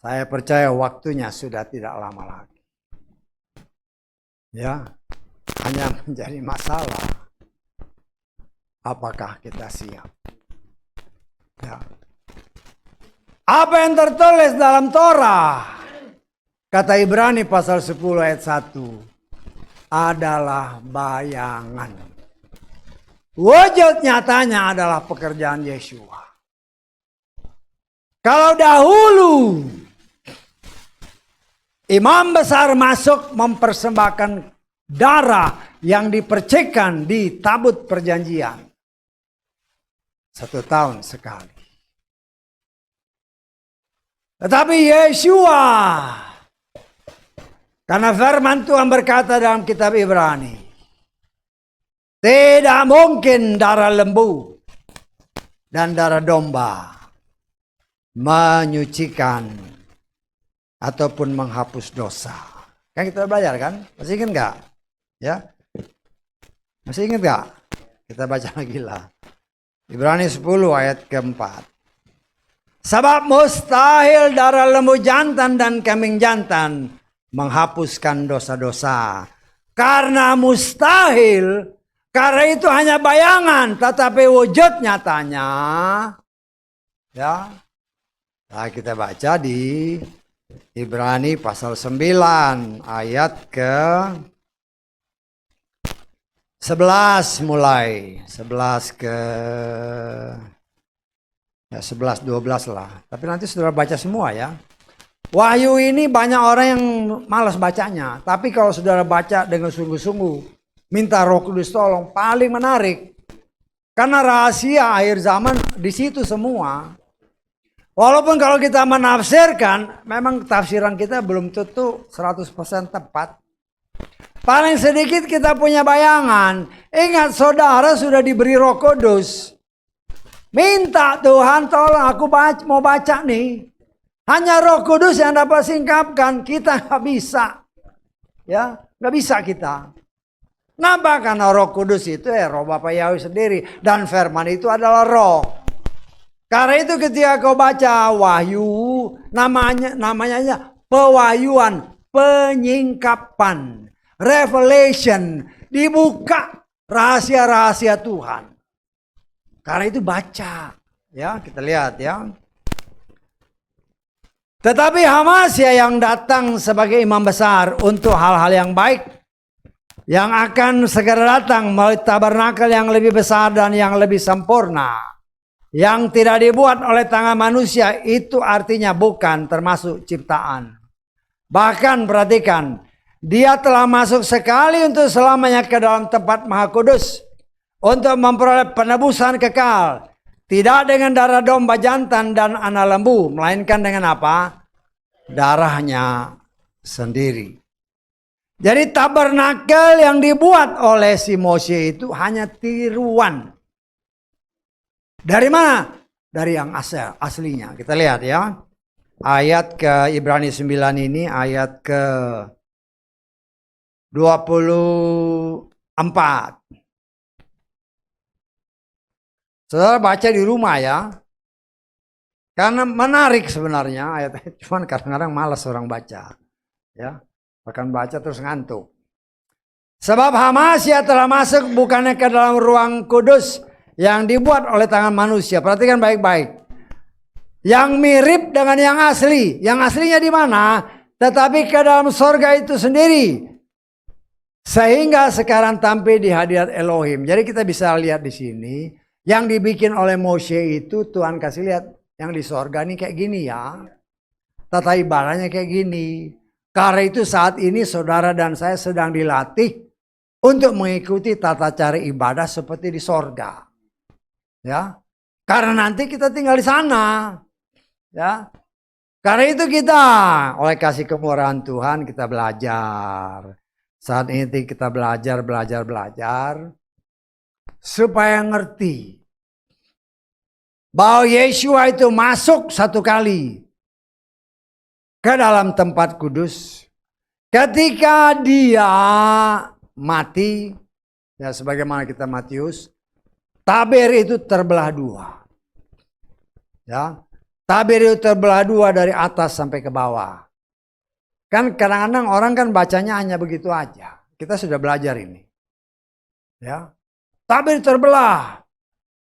saya percaya waktunya sudah tidak lama lagi. Ya, hanya menjadi masalah. Apakah kita siap? Ya. Apa yang tertulis dalam Torah, kata Ibrani pasal 10 ayat 1, adalah bayangan. Wujud nyatanya adalah pekerjaan Yeshua. Kalau dahulu imam besar masuk mempersembahkan darah yang dipercikkan di tabut perjanjian. 1 tahun sekali. Tetapi Yeshua, karena firman Tuhan berkata dalam kitab Ibrani, tidak mungkin darah lembu dan darah domba menyucikan ataupun menghapus dosa. Kan kita belajar kan? Masih ingat gak? Ya? Masih ingat gak? Kita baca lagi lah. Ibrani 10 ayat keempat. Sebab mustahil darah lembu jantan dan kambing jantan menghapuskan dosa-dosa. Karena mustahil, karena itu hanya bayangan, tetapi wujud nyatanya. Ya. Nah, kita baca di Ibrani pasal 9 ayat ke 11 mulai. 11 ke 11 12 lah. Tapi nanti saudara baca semua ya. Wahyu ini banyak orang yang malas bacanya, tapi kalau saudara baca dengan sungguh-sungguh, minta Roh Kudus tolong, paling menarik. Karena rahasia akhir zaman di situ semua. Walaupun kalau kita menafsirkan, memang tafsiran kita belum tentu 100% tepat. Paling sedikit kita punya bayangan. Ingat saudara sudah diberi Roh Kudus. Minta Tuhan tolong aku mau baca nih. Hanya Roh Kudus yang dapat singkapkan, kita nggak bisa. Ya, nggak bisa kita. Kenapa? Karena Roh Kudus itu Roh Bapa Yahweh sendiri, dan firman itu adalah roh. Karena itu ketika kau baca Wahyu, namanya pewahyuan, penyingkapan, revelation, dibuka rahasia-rahasia Tuhan. Karena itu baca, ya kita lihat ya. Tetapi Hamasya yang datang sebagai imam besar untuk hal-hal yang baik, yang akan segera datang melalui tabernakel yang lebih besar dan yang lebih sempurna, yang tidak dibuat oleh tangan manusia, itu artinya bukan termasuk ciptaan. Bahkan perhatikan, dia telah masuk sekali untuk selamanya ke dalam tempat maha kudus, untuk memperoleh penebusan kekal. Tidak dengan darah domba jantan dan anak lembu, melainkan dengan apa? Darahnya sendiri. Jadi tabernakel yang dibuat oleh si Moshe itu hanya tiruan. Dari mana? Dari yang aslinya. Kita lihat ya. Ayat ke Ibrani 9 ini, ayat ke 24. Saudara baca di rumah ya. Karena menarik sebenarnya ayat, cuman kadang-kadang malas orang baca. Ya, bahkan baca terus ngantuk. Sebab Hamasya telah masuk bukannya ke dalam ruang kudus yang dibuat oleh tangan manusia. Perhatikan baik-baik. Yang mirip dengan yang asli. Yang aslinya di mana? Tetapi ke dalam sorga itu sendiri. Sehingga sekarang tampil di hadirat Elohim. Jadi kita bisa lihat di sini. Yang dibikin oleh Moshe itu Tuhan kasih lihat. Yang di sorga ini kayak gini ya. Tata ibadahnya kayak gini. Karena itu saat ini saudara dan saya sedang dilatih untuk mengikuti tata cara ibadah seperti di sorga. Ya. Karena nanti kita tinggal di sana. Ya. Karena itu kita oleh kasih kemurahan Tuhan kita belajar. Saat ini kita belajar supaya ngerti bahwa Yeshua itu masuk satu kali ke dalam tempat kudus ketika dia mati, ya sebagaimana kita Matius, tabir itu terbelah dua. Ya, tabir itu terbelah dua dari atas sampai ke bawah. Kan kadang-kadang orang kan bacanya hanya begitu aja. Kita sudah belajar ini. Ya, tabir terbelah.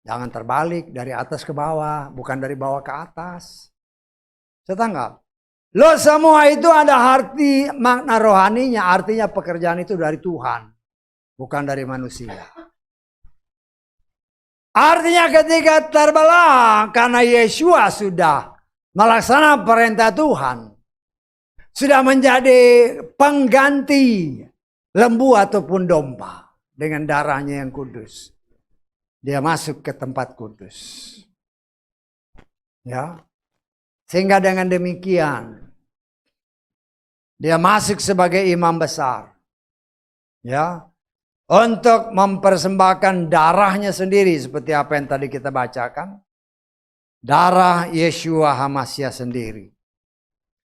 Jangan terbalik dari atas ke bawah, bukan dari bawah ke atas. Saya tanggap. Lo semua itu ada arti makna rohaninya, artinya pekerjaan itu dari Tuhan, bukan dari manusia. Artinya ketika terbelah karena Yeshua sudah melaksanakan perintah Tuhan, sudah menjadi pengganti lembu ataupun domba dengan darahnya yang kudus. Dia masuk ke tempat kudus. Ya. Sehingga dengan demikian dia masuk sebagai imam besar. Ya. Untuk mempersembahkan darahnya sendiri seperti apa yang tadi kita bacakan. Darah Yeshua Hamasya sendiri.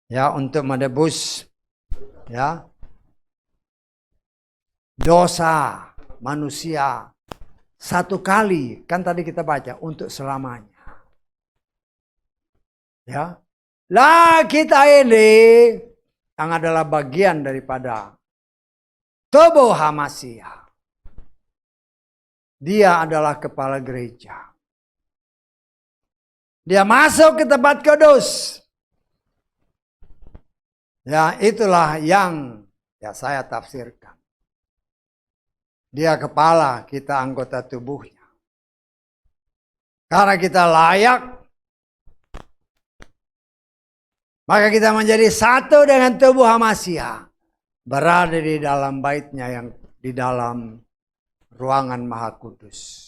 Ya, untuk menebus ya dosa manusia. Satu kali, kan tadi kita baca, untuk selamanya. Ya. Lah kita ini yang adalah bagian daripada tubuh Hamasya. Dia adalah kepala gereja. Dia masuk ke tempat kudus. Ya, itulah yang ya saya tafsirkan. Dia kepala, kita anggota tubuhnya. Karena kita layak, maka kita menjadi satu dengan tubuh Hamasya. Berada di dalam baitnya yang di dalam ruangan Maha Kudus.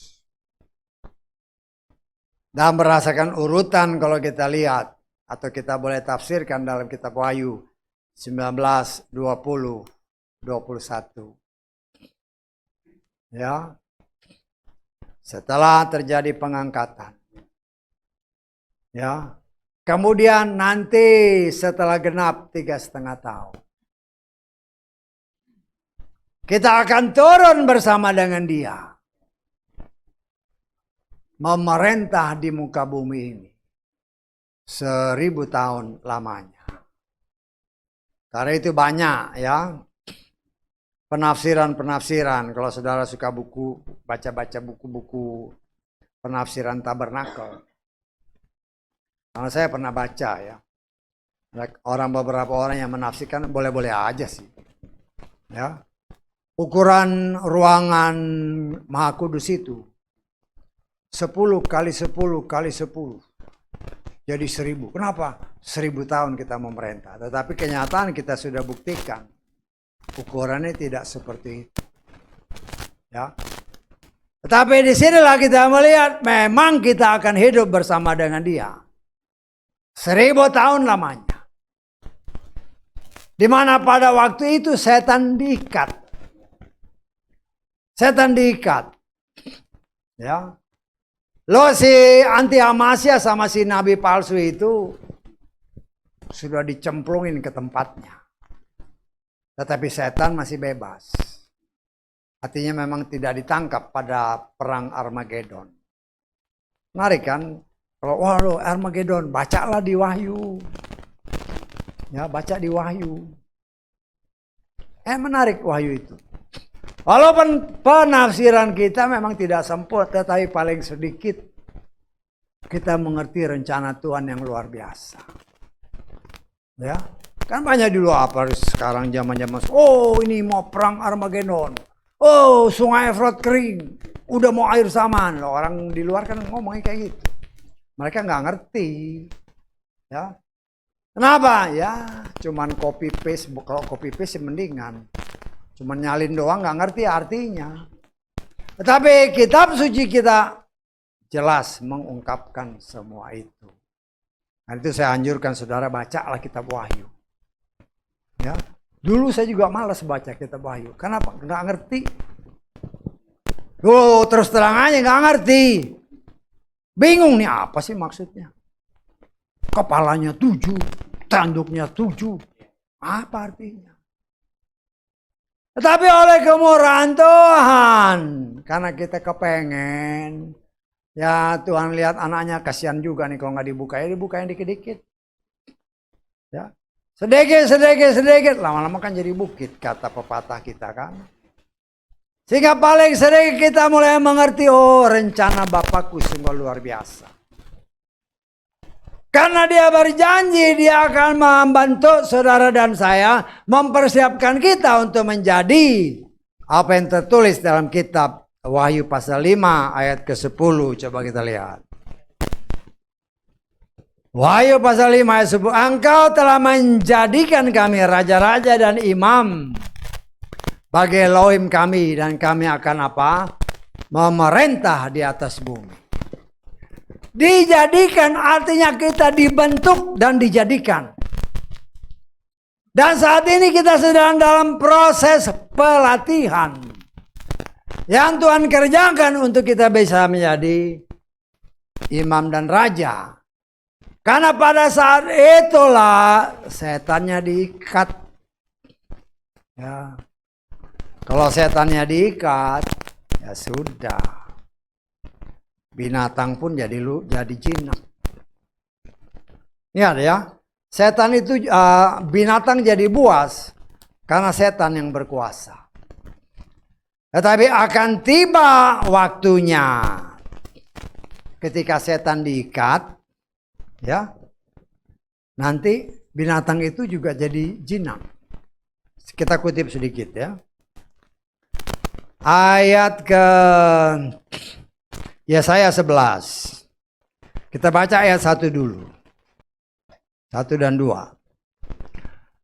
Dan berdasarkan urutan kalau kita lihat, atau kita boleh tafsirkan dalam kitab Wahyu 19, 20, 21. Ya, setelah terjadi pengangkatan, ya, Kemudian nanti setelah genap 3,5 tahun, kita akan turun bersama dengan dia, memerintah di muka bumi ini 1000 tahun lamanya. Karena itu banyak ya penafsiran. Kalau saudara suka buku, baca-baca buku-buku penafsiran tabernakel. Karena saya pernah baca ya. Beberapa orang yang menafsirkan boleh-boleh aja sih. Ya. Ukuran ruangan Maha Kudus itu 10 kali 10 kali 10. Jadi 1000. Kenapa? 1000 tahun kita memerintah. Tetapi kenyataan kita sudah buktikan. Ukurannya tidak seperti itu. Ya. Tetapi disinilah kita melihat memang kita akan hidup bersama dengan dia. 1000 tahun lamanya. Dimana pada waktu itu setan diikat. Setan diikat. Ya. Lo si anti Hamasya sama si nabi palsu itu sudah dicemplungin ke tempatnya. Tetapi setan masih bebas. Artinya memang tidak ditangkap pada perang Armageddon. Menarik kan? Kalau waduh Armageddon, bacalah di Wahyu. Ya, baca di Wahyu. Menarik Wahyu itu. Walaupun penafsiran kita memang tidak sempurna, tetapi paling sedikit kita mengerti rencana Tuhan yang luar biasa. Ya, kan banyak dulu apa sekarang zaman-zaman. Oh, ini mau perang Armageddon. Oh, sungai Efrat kering. Udah mau air saman. Orang di luar kan ngomongnya kayak gitu. Mereka nggak ngerti. Ya. Kenapa? Ya, cuman copy paste. Kalau copy paste mendingan. Cuma nyalin doang nggak ngerti artinya. Tetapi kitab suci kita jelas mengungkapkan semua itu. Nah, itu saya anjurkan saudara bacalah kitab Wahyu. Ya, dulu saya juga malas baca kitab Wahyu. Kenapa? Nggak ngerti. Terus terang aja nggak ngerti. Bingung nih apa sih maksudnya? Kepalanya 7, tanduknya 7. Apa artinya? Tetapi oleh kemurahan Tuhan, karena kita kepengen, ya Tuhan lihat anaknya kasihan juga nih kalau nggak dibukain dikit-dikit. Ya, sedikit, lama-lama kan jadi bukit kata pepatah kita kan. Sehingga paling sedikit kita mulai mengerti, oh rencana Bapakku sungguh luar biasa. Karena dia berjanji dia akan membantu saudara dan saya mempersiapkan kita untuk menjadi apa yang tertulis dalam kitab Wahyu pasal 5 ayat ke-10. Coba kita lihat. Wahyu pasal 5 ayat 10. Engkau telah menjadikan kami raja-raja dan imam bagi Elohim kami, dan kami akan apa? Memerintah di atas bumi. Dijadikan artinya kita dibentuk dan dijadikan. Dan saat ini kita sedang dalam proses pelatihan yang Tuhan kerjakan untuk kita bisa menjadi imam dan raja. Karena pada saat itulah setannya diikat. Ya. Kalau setannya diikat, ya sudah. Binatang pun jadi jinak. Ingat ya, setan itu binatang jadi buas karena setan yang berkuasa. Tetapi akan tiba waktunya ketika setan diikat, ya, nanti binatang itu juga jadi jinak. Kita kutip sedikit ya. Ayat ke Yesaya 11. Kita baca ayat 1 dulu. 1 dan 2.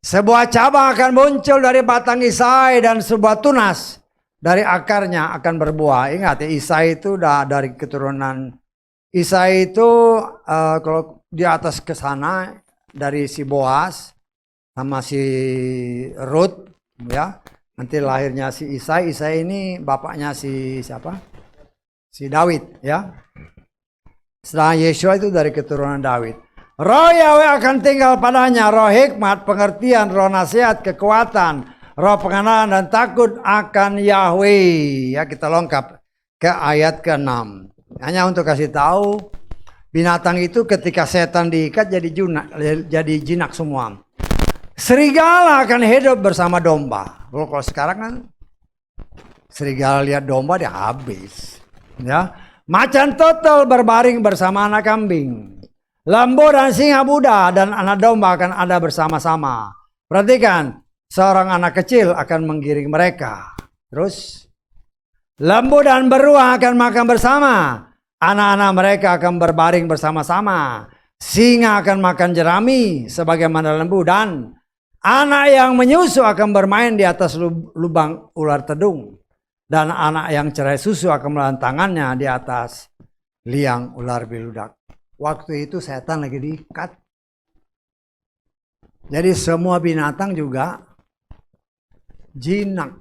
Sebuah cabang akan muncul dari batang Isai dan sebuah tunas dari akarnya akan berbuah. Ingat ya, Isai itu dari keturunan Isai itu kalau di atas ke sana dari si Boaz sama si Ruth ya. Nanti lahirnya si Isai. Isai ini bapaknya si siapa? Si Daud ya. Setelah Yesua itu dari keturunan Daud. Roh Yahweh akan tinggal padanya, roh hikmat, pengertian, roh nasihat, kekuatan, roh pengenalan dan takut akan Yahweh. Ya, kita lengkap ke ayat ke-6. Hanya untuk kasih tahu, binatang itu ketika setan diikat jadi jinak semua. Serigala akan hidup bersama domba. Kalau sekarang kan serigala lihat domba dia habis. Ya, macan total berbaring bersama anak kambing. Lembu dan singa muda dan anak domba akan ada bersama-sama. Perhatikan, seorang anak kecil akan menggiring mereka. Terus, lembu dan beruang akan makan bersama. Anak-anak mereka akan berbaring bersama-sama. Singa akan makan jerami sebagaimana lembu, dan anak yang menyusu akan bermain di atas lubang ular tedung. Dan anak yang cerai susu akan melawan tangannya di atas liang ular beludak. Waktu itu setan lagi diikat. Jadi semua binatang juga jinak.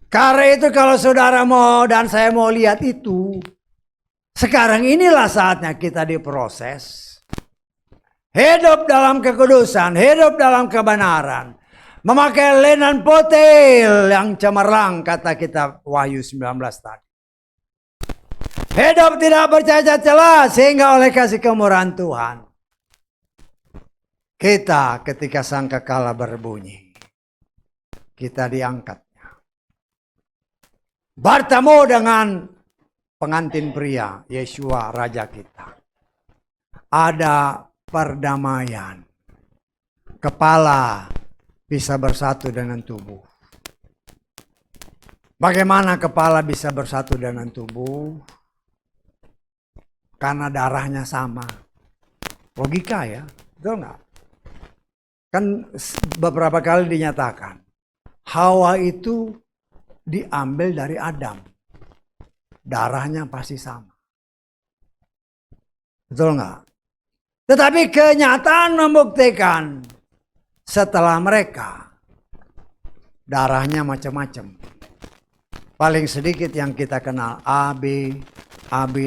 Karena itu kalau saudara mau dan saya mau lihat itu, sekarang inilah saatnya kita diproses. Hidup dalam kekudusan, hidup dalam kebenaran. Memakai lenan putih yang cemerlang, kata kita Wahyu 19 tadi. Hidup tidak bercacat celah, sehingga oleh kasih kemurahan Tuhan, kita ketika sangkakala berbunyi, kita diangkatnya. Bertemu dengan pengantin pria, Yeshua Raja kita. Ada perdamaian. Kepala bisa bersatu dengan tubuh. Bagaimana kepala bisa bersatu dengan tubuh? Karena darahnya sama. Logika ya, betul nggak? Kan beberapa kali dinyatakan, Hawa itu diambil dari Adam. Darahnya pasti sama. Betul nggak? Tetapi kenyataan membuktikan setelah mereka, darahnya macam-macam. Paling sedikit yang kita kenal AB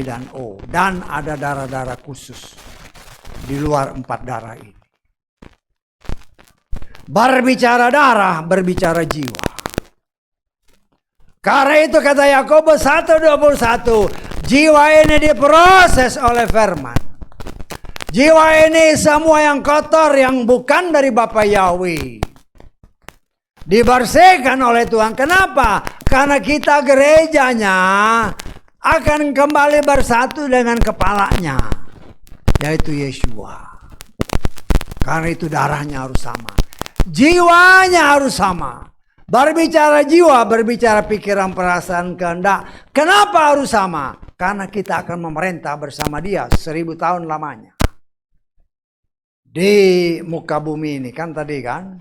dan O. Dan ada darah-darah khusus di luar 4 darah ini. Berbicara darah, berbicara jiwa. Karena itu kata Yakobus 1:21, jiwa ini diproses oleh firman. Jiwa ini semua yang kotor, yang bukan dari Bapa Yahweh, dibersihkan oleh Tuhan. Kenapa? Karena kita gerejanya akan kembali bersatu dengan kepalanya, yaitu Yeshua. Karena itu darahnya harus sama, jiwanya harus sama. Berbicara jiwa, berbicara pikiran, perasaan, kehendak. Kenapa harus sama? Karena kita akan memerintah bersama Dia 1000 tahun lamanya. Di muka bumi ini kan tadi kan,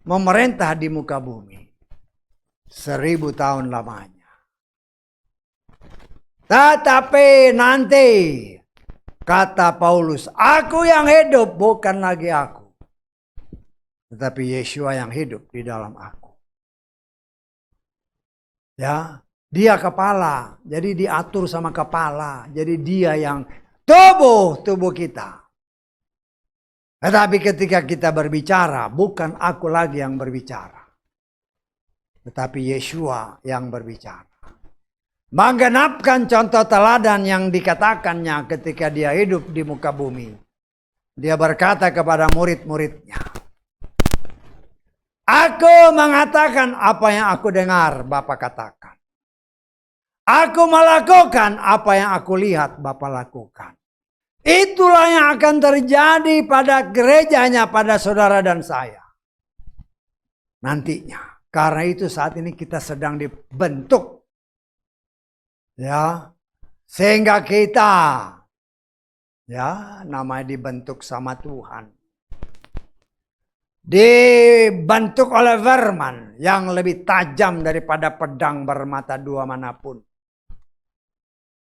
memerintah di muka bumi 1000 tahun lamanya. Tetapi nanti, kata Paulus, aku yang hidup, bukan lagi aku, tetapi Yeshua yang hidup di dalam aku. Ya, dia kepala, jadi diatur sama kepala. Jadi dia yang tubuh kita. Tetapi ketika kita berbicara, bukan aku lagi yang berbicara, tetapi Yeshua yang berbicara. Menggenapkan contoh teladan yang dikatakannya ketika dia hidup di muka bumi. Dia berkata kepada murid-muridnya, aku mengatakan apa yang aku dengar Bapa katakan. Aku melakukan apa yang aku lihat Bapa lakukan. Itulah yang akan terjadi pada gerejanya, pada saudara dan saya nantinya. Karena itu saat ini kita sedang dibentuk, ya, sehingga kita, ya, namanya dibentuk sama Tuhan, dibentuk oleh firman yang lebih tajam daripada pedang bermata dua manapun.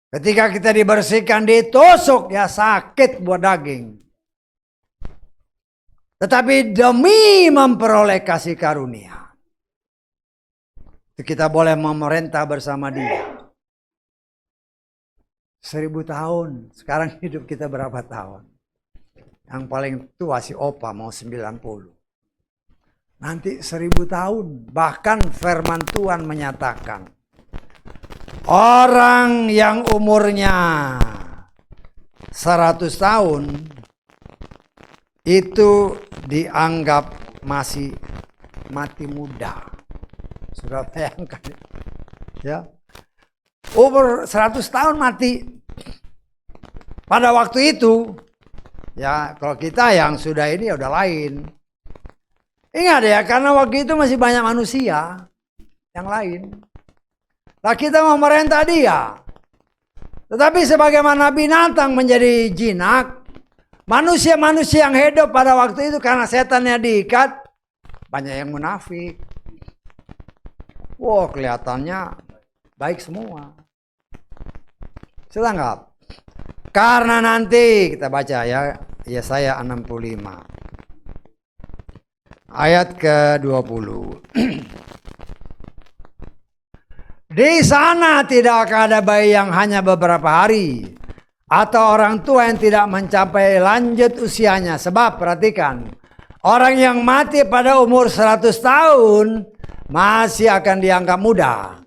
Ketika kita dibersihkan, ditusuk, ya sakit buat daging. Tetapi demi memperoleh kasih karunia, kita boleh memerintah bersama Dia. 1000 tahun. Sekarang hidup kita berapa tahun? Yang paling tua si Opa mau 90. Nanti 1000 tahun. Bahkan firman Tuhan menyatakan, orang yang umurnya 100 tahun itu dianggap masih mati muda. Sudah bayangkan ya. Umur 100 tahun mati. Pada waktu itu ya, kalau kita yang sudah ini udah lain. Ingat ya, karena waktu itu masih banyak manusia yang lain. Nah, kita mau merintah dia. Tetapi sebagaimana binatang menjadi jinak, manusia-manusia yang hidup pada waktu itu karena setannya diikat, banyak yang munafik. Wow, kelihatannya baik semua. Sedangkan karena nanti kita baca ya, Yesaya 65 ayat ke-20. Di sana tidak ada bayi yang hanya beberapa hari, atau orang tua yang tidak mencapai lanjut usianya. Sebab perhatikan, orang yang mati pada umur 100 tahun masih akan dianggap muda.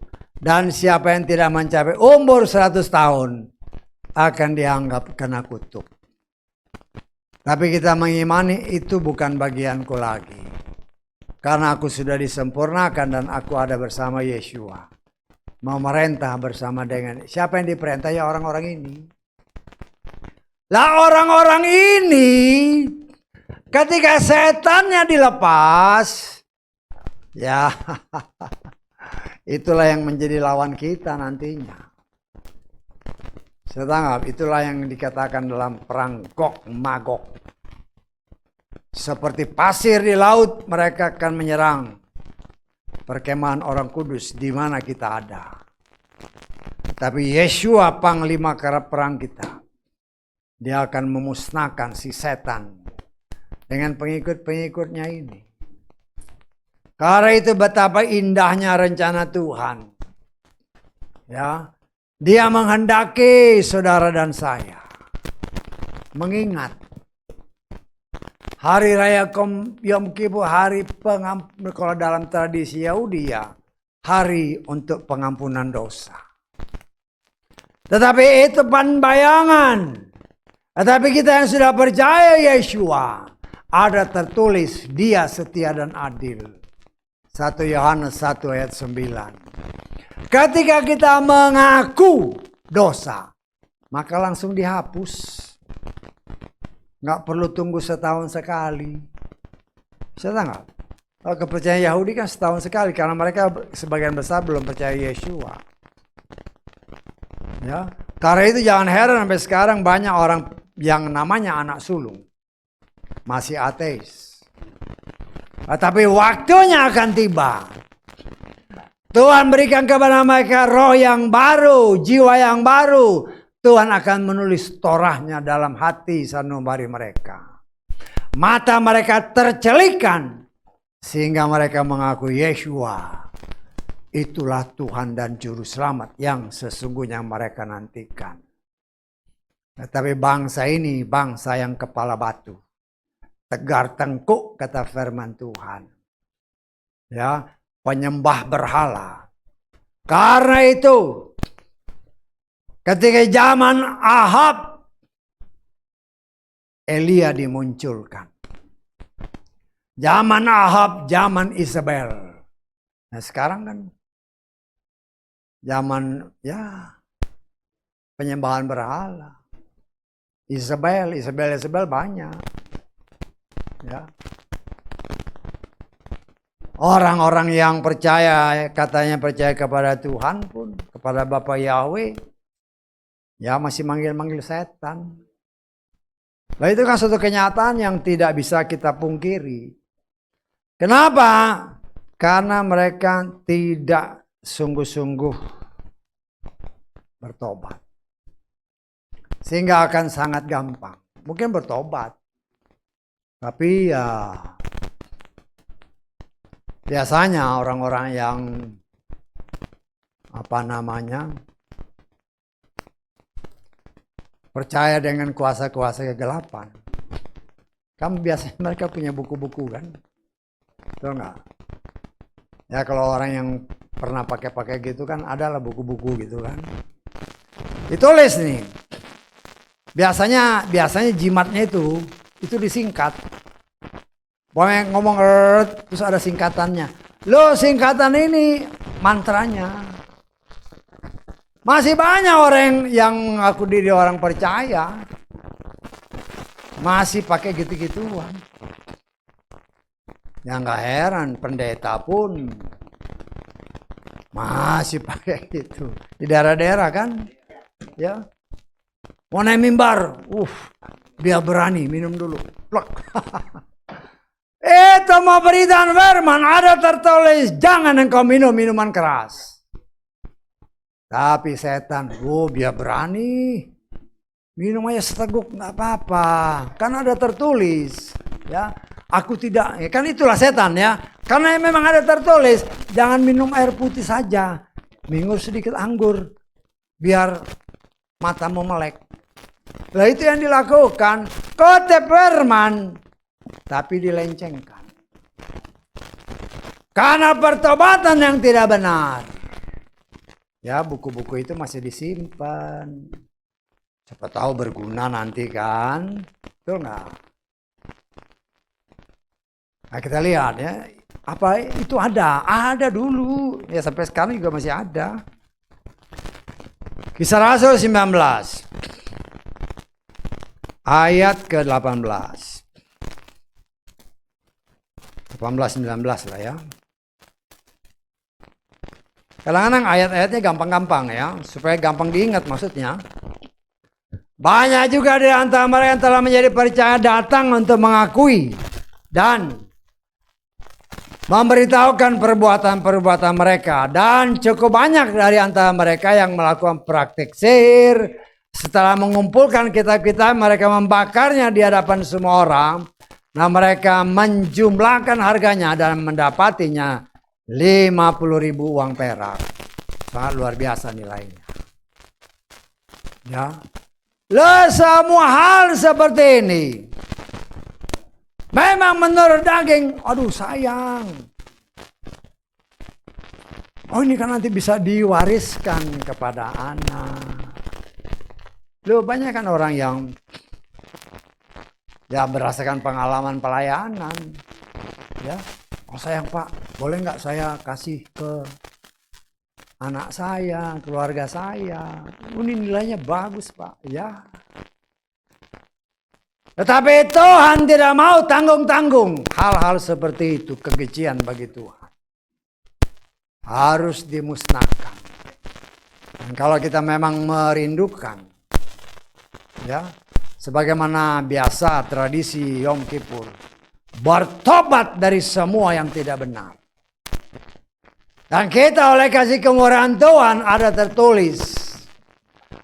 Dan siapa yang tidak mencapai umur 100 tahun akan dianggap kena kutuk. Tapi kita mengimani itu bukan bagianku lagi. Karena aku sudah disempurnakan dan aku ada bersama Yeshua. Memerintah bersama dengan siapa yang diperintah? Ya orang-orang ini. Lah orang-orang ini ketika setannya dilepas, ya itulah yang menjadi lawan kita nantinya. Sedangkan itulah yang dikatakan dalam perang Gog Magog. Seperti pasir di laut, mereka akan menyerang perkemahan orang kudus di mana kita ada. Tapi Yeshua panglima perang kita, dia akan memusnahkan si setan dengan pengikut-pengikutnya ini. Karena itu betapa indahnya rencana Tuhan. Ya, dia menghendaki saudara dan saya mengingat hari raya Yom Kippur, hari pengampunan, kalau dalam tradisi Yahudi ya, hari untuk pengampunan dosa. Tetapi itu bayangan. Tetapi kita yang sudah percaya Yeshua, ada tertulis dia setia dan adil. 1 Yohanes 1 ayat 9. Ketika kita mengaku dosa, maka langsung dihapus. Nggak perlu tunggu setahun sekali. Setengah. Kalau kepercayaan Yahudi kan setahun sekali, karena mereka sebagian besar belum percaya Yeshua. Ya, karena itu jangan heran sampai sekarang banyak orang yang namanya anak sulung masih ateis. Tapi waktunya akan tiba. Tuhan berikan kepada mereka roh yang baru, jiwa yang baru. Tuhan akan menulis Torahnya dalam hati sanubari mereka. Mata mereka tercelikan sehingga mereka mengaku Yeshua. Itulah Tuhan dan Juru Selamat yang sesungguhnya mereka nantikan. Tetapi bangsa ini bangsa yang kepala batu. Tegar tengkuk kata firman Tuhan. Ya, penyembah berhala. Karena itu ketika zaman Ahab, Elia dimunculkan. Zaman Ahab, zaman Isabel. Nah sekarang kan zaman ya penyembahan berhala. Isabel banyak. Ya. Orang-orang yang percaya, katanya percaya kepada Tuhan pun, kepada Bapa Yahweh, ya masih manggil-manggil setan. Nah itu kan suatu kenyataan yang tidak bisa kita pungkiri. Kenapa? Karena mereka tidak sungguh-sungguh bertobat. Sehingga akan sangat gampang. Mungkin bertobat. Tapi ya biasanya orang-orang yang percaya dengan kuasa-kuasa kegelapan. Kan biasanya mereka punya buku-buku kan, betul nggak? Ya kalau orang yang pernah pakai gitu kan adalah buku-buku gitu kan. Ditulis nih. Biasanya jimatnya itu disingkat. Pokoknya ngomong terus ada singkatannya. Lo singkatan ini mantranya. Masih banyak orang yang mengaku diri orang percaya masih pakai gitu-gituan. Ya nggak heran pendeta pun masih pakai gitu di daerah-daerah kan, ya. Mau naik mimbar, dia berani minum dulu. Plak. Itu mau beritaan firman ada tertulis jangan engkau minum minuman keras. Tapi setan, dia berani minum aja seteguk nggak apa-apa, kan ada tertulis, ya. Aku tidak, ya kan itulah setan ya. Karena memang ada tertulis, jangan minum air putih saja. Minum sedikit anggur, biar matamu melek. Lah itu yang dilakukan. Khotbah firman, tapi dilencengkan. Karena pertobatan yang tidak benar. Ya buku-buku itu masih disimpan. Siapa tahu berguna nanti kan. Betul nggak? Nah kita lihat ya, apa itu ada dulu, ya sampai sekarang juga masih ada. Kisah Rasul 19 ayat ke-18, 18-19 lah ya. Kadang-kadang ayat-ayatnya gampang-gampang ya, supaya gampang diingat maksudnya. Banyak juga di antara mereka yang telah menjadi percaya datang untuk mengakui dan memberitahukan perbuatan-perbuatan mereka. Dan cukup banyak dari antara mereka yang melakukan praktik sihir. Setelah mengumpulkan kitab-kitab, mereka membakarnya di hadapan semua orang. Nah mereka menjumlahkan harganya dan mendapatinya 50.000 uang perak. Sangat luar biasa nilainya. Ya. Lah semua hal seperti ini memang menurut daging, aduh sayang. Oh ini kan nanti bisa diwariskan kepada anak. Loh banyak kan orang yang ya merasakan pengalaman pelayanan. Ya, oh sayang Pak, boleh nggak saya kasih ke anak saya, keluarga saya. Ini nilainya bagus Pak, ya. Tetapi Tuhan tidak mau tanggung-tanggung hal-hal seperti itu, kekejian bagi Tuhan. Harus dimusnahkan. Dan kalau kita memang merindukan, ya, sebagaimana biasa tradisi Yom Kippur, bertobat dari semua yang tidak benar. Dan kita oleh kasih kemurahan Tuhan ada tertulis,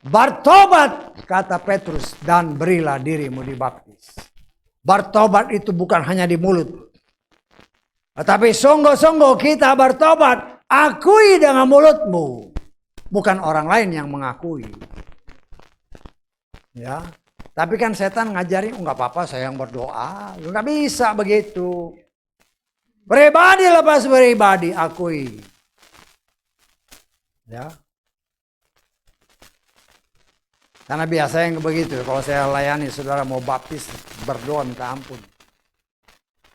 bertobat kata Petrus dan berilah dirimu dibaptis. Bertobat itu bukan hanya di mulut. Tetapi sungguh-sungguh kita bertobat, akui dengan mulutmu. Bukan orang lain yang mengakui. Ya, tapi kan setan ngajarin, nggak apa-apa saya yang berdoa. Nggak bisa begitu. Pribadi lepas pribadi, akui. Ya. Karena biasanya begitu, kalau saya layani saudara mau baptis, berdoa minta ampun.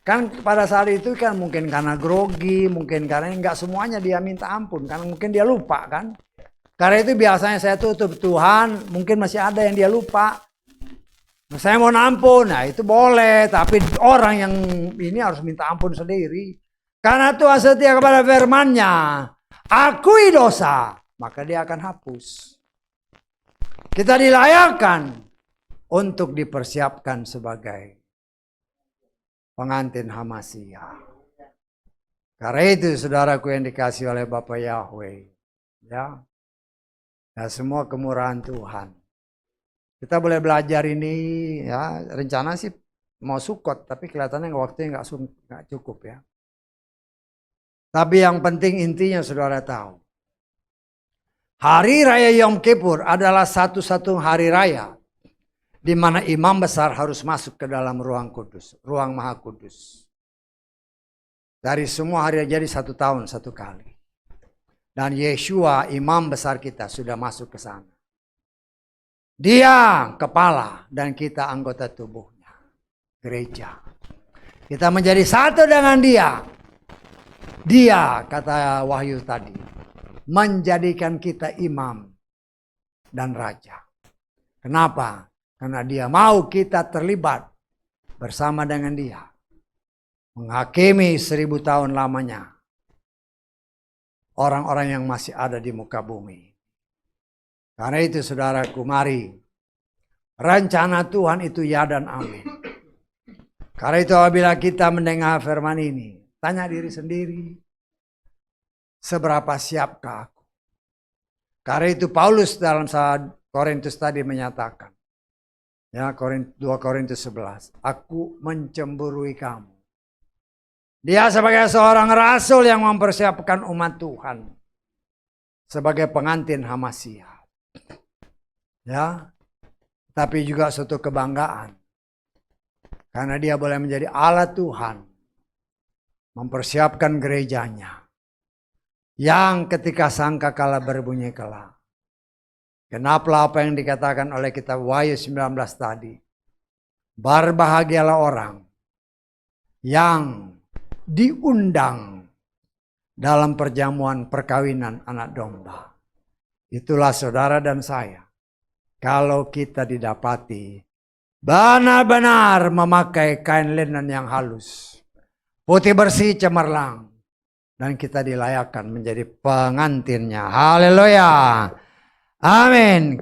Kan pada saat itu kan mungkin karena grogi, mungkin karena enggak semuanya dia minta ampun, karena mungkin dia lupa kan. Karena itu biasanya saya tutup Tuhan, mungkin masih ada yang dia lupa. Saya mau ampun, nah itu boleh, tapi orang yang ini harus minta ampun sendiri. Karena Tuhan setia kepada firman-Nya. Akui dosa, maka dia akan hapus. Kita dilayakkan untuk dipersiapkan sebagai pengantin Hamasia. Karena itu saudaraku yang dikasih oleh Bapak Yahweh, ya, ya semua kemurahan Tuhan. Kita boleh belajar ini, ya rencana sih mau Sukot, tapi kelihatannya waktunya nggak cukup ya. Tapi yang penting intinya saudara tahu. Hari Raya Yom Kippur adalah satu-satu hari raya di mana imam besar harus masuk ke dalam ruang kudus, ruang maha kudus. Dari semua hari jadi 1 tahun 1 kali. Dan Yeshua imam besar kita sudah masuk ke sana. Dia kepala dan kita anggota tubuhnya, gereja. Kita menjadi satu dengan dia. Dia, kata Wahyu tadi, menjadikan kita imam dan raja. Kenapa? Karena dia mau kita terlibat bersama dengan dia. Menghakimi 1000 tahun lamanya orang-orang yang masih ada di muka bumi. Karena itu saudaraku, mari rencana Tuhan itu ya dan amin. Karena itu apabila kita mendengar firman ini, tanya diri sendiri, seberapa siapkah aku? Karena itu Paulus dalam 1 Korintus tadi menyatakan, ya 2 Korintus 11, aku mencemburui kamu. Dia sebagai seorang rasul yang mempersiapkan umat Tuhan sebagai pengantin Hamasiah. Ya, tapi juga suatu kebanggaan. Karena dia boleh menjadi alat Tuhan. Mempersiapkan gerejanya. Yang ketika sangkakala berbunyi kelak. Kenapa apa yang dikatakan oleh kitab Wahyu 19 tadi. Berbahagialah orang yang diundang dalam perjamuan perkawinan anak domba. Itulah saudara dan saya. Kalau kita didapati benar-benar memakai kain linen yang halus, putih bersih cemerlang, dan kita dilayakkan menjadi pengantinnya. Haleluya. Amin.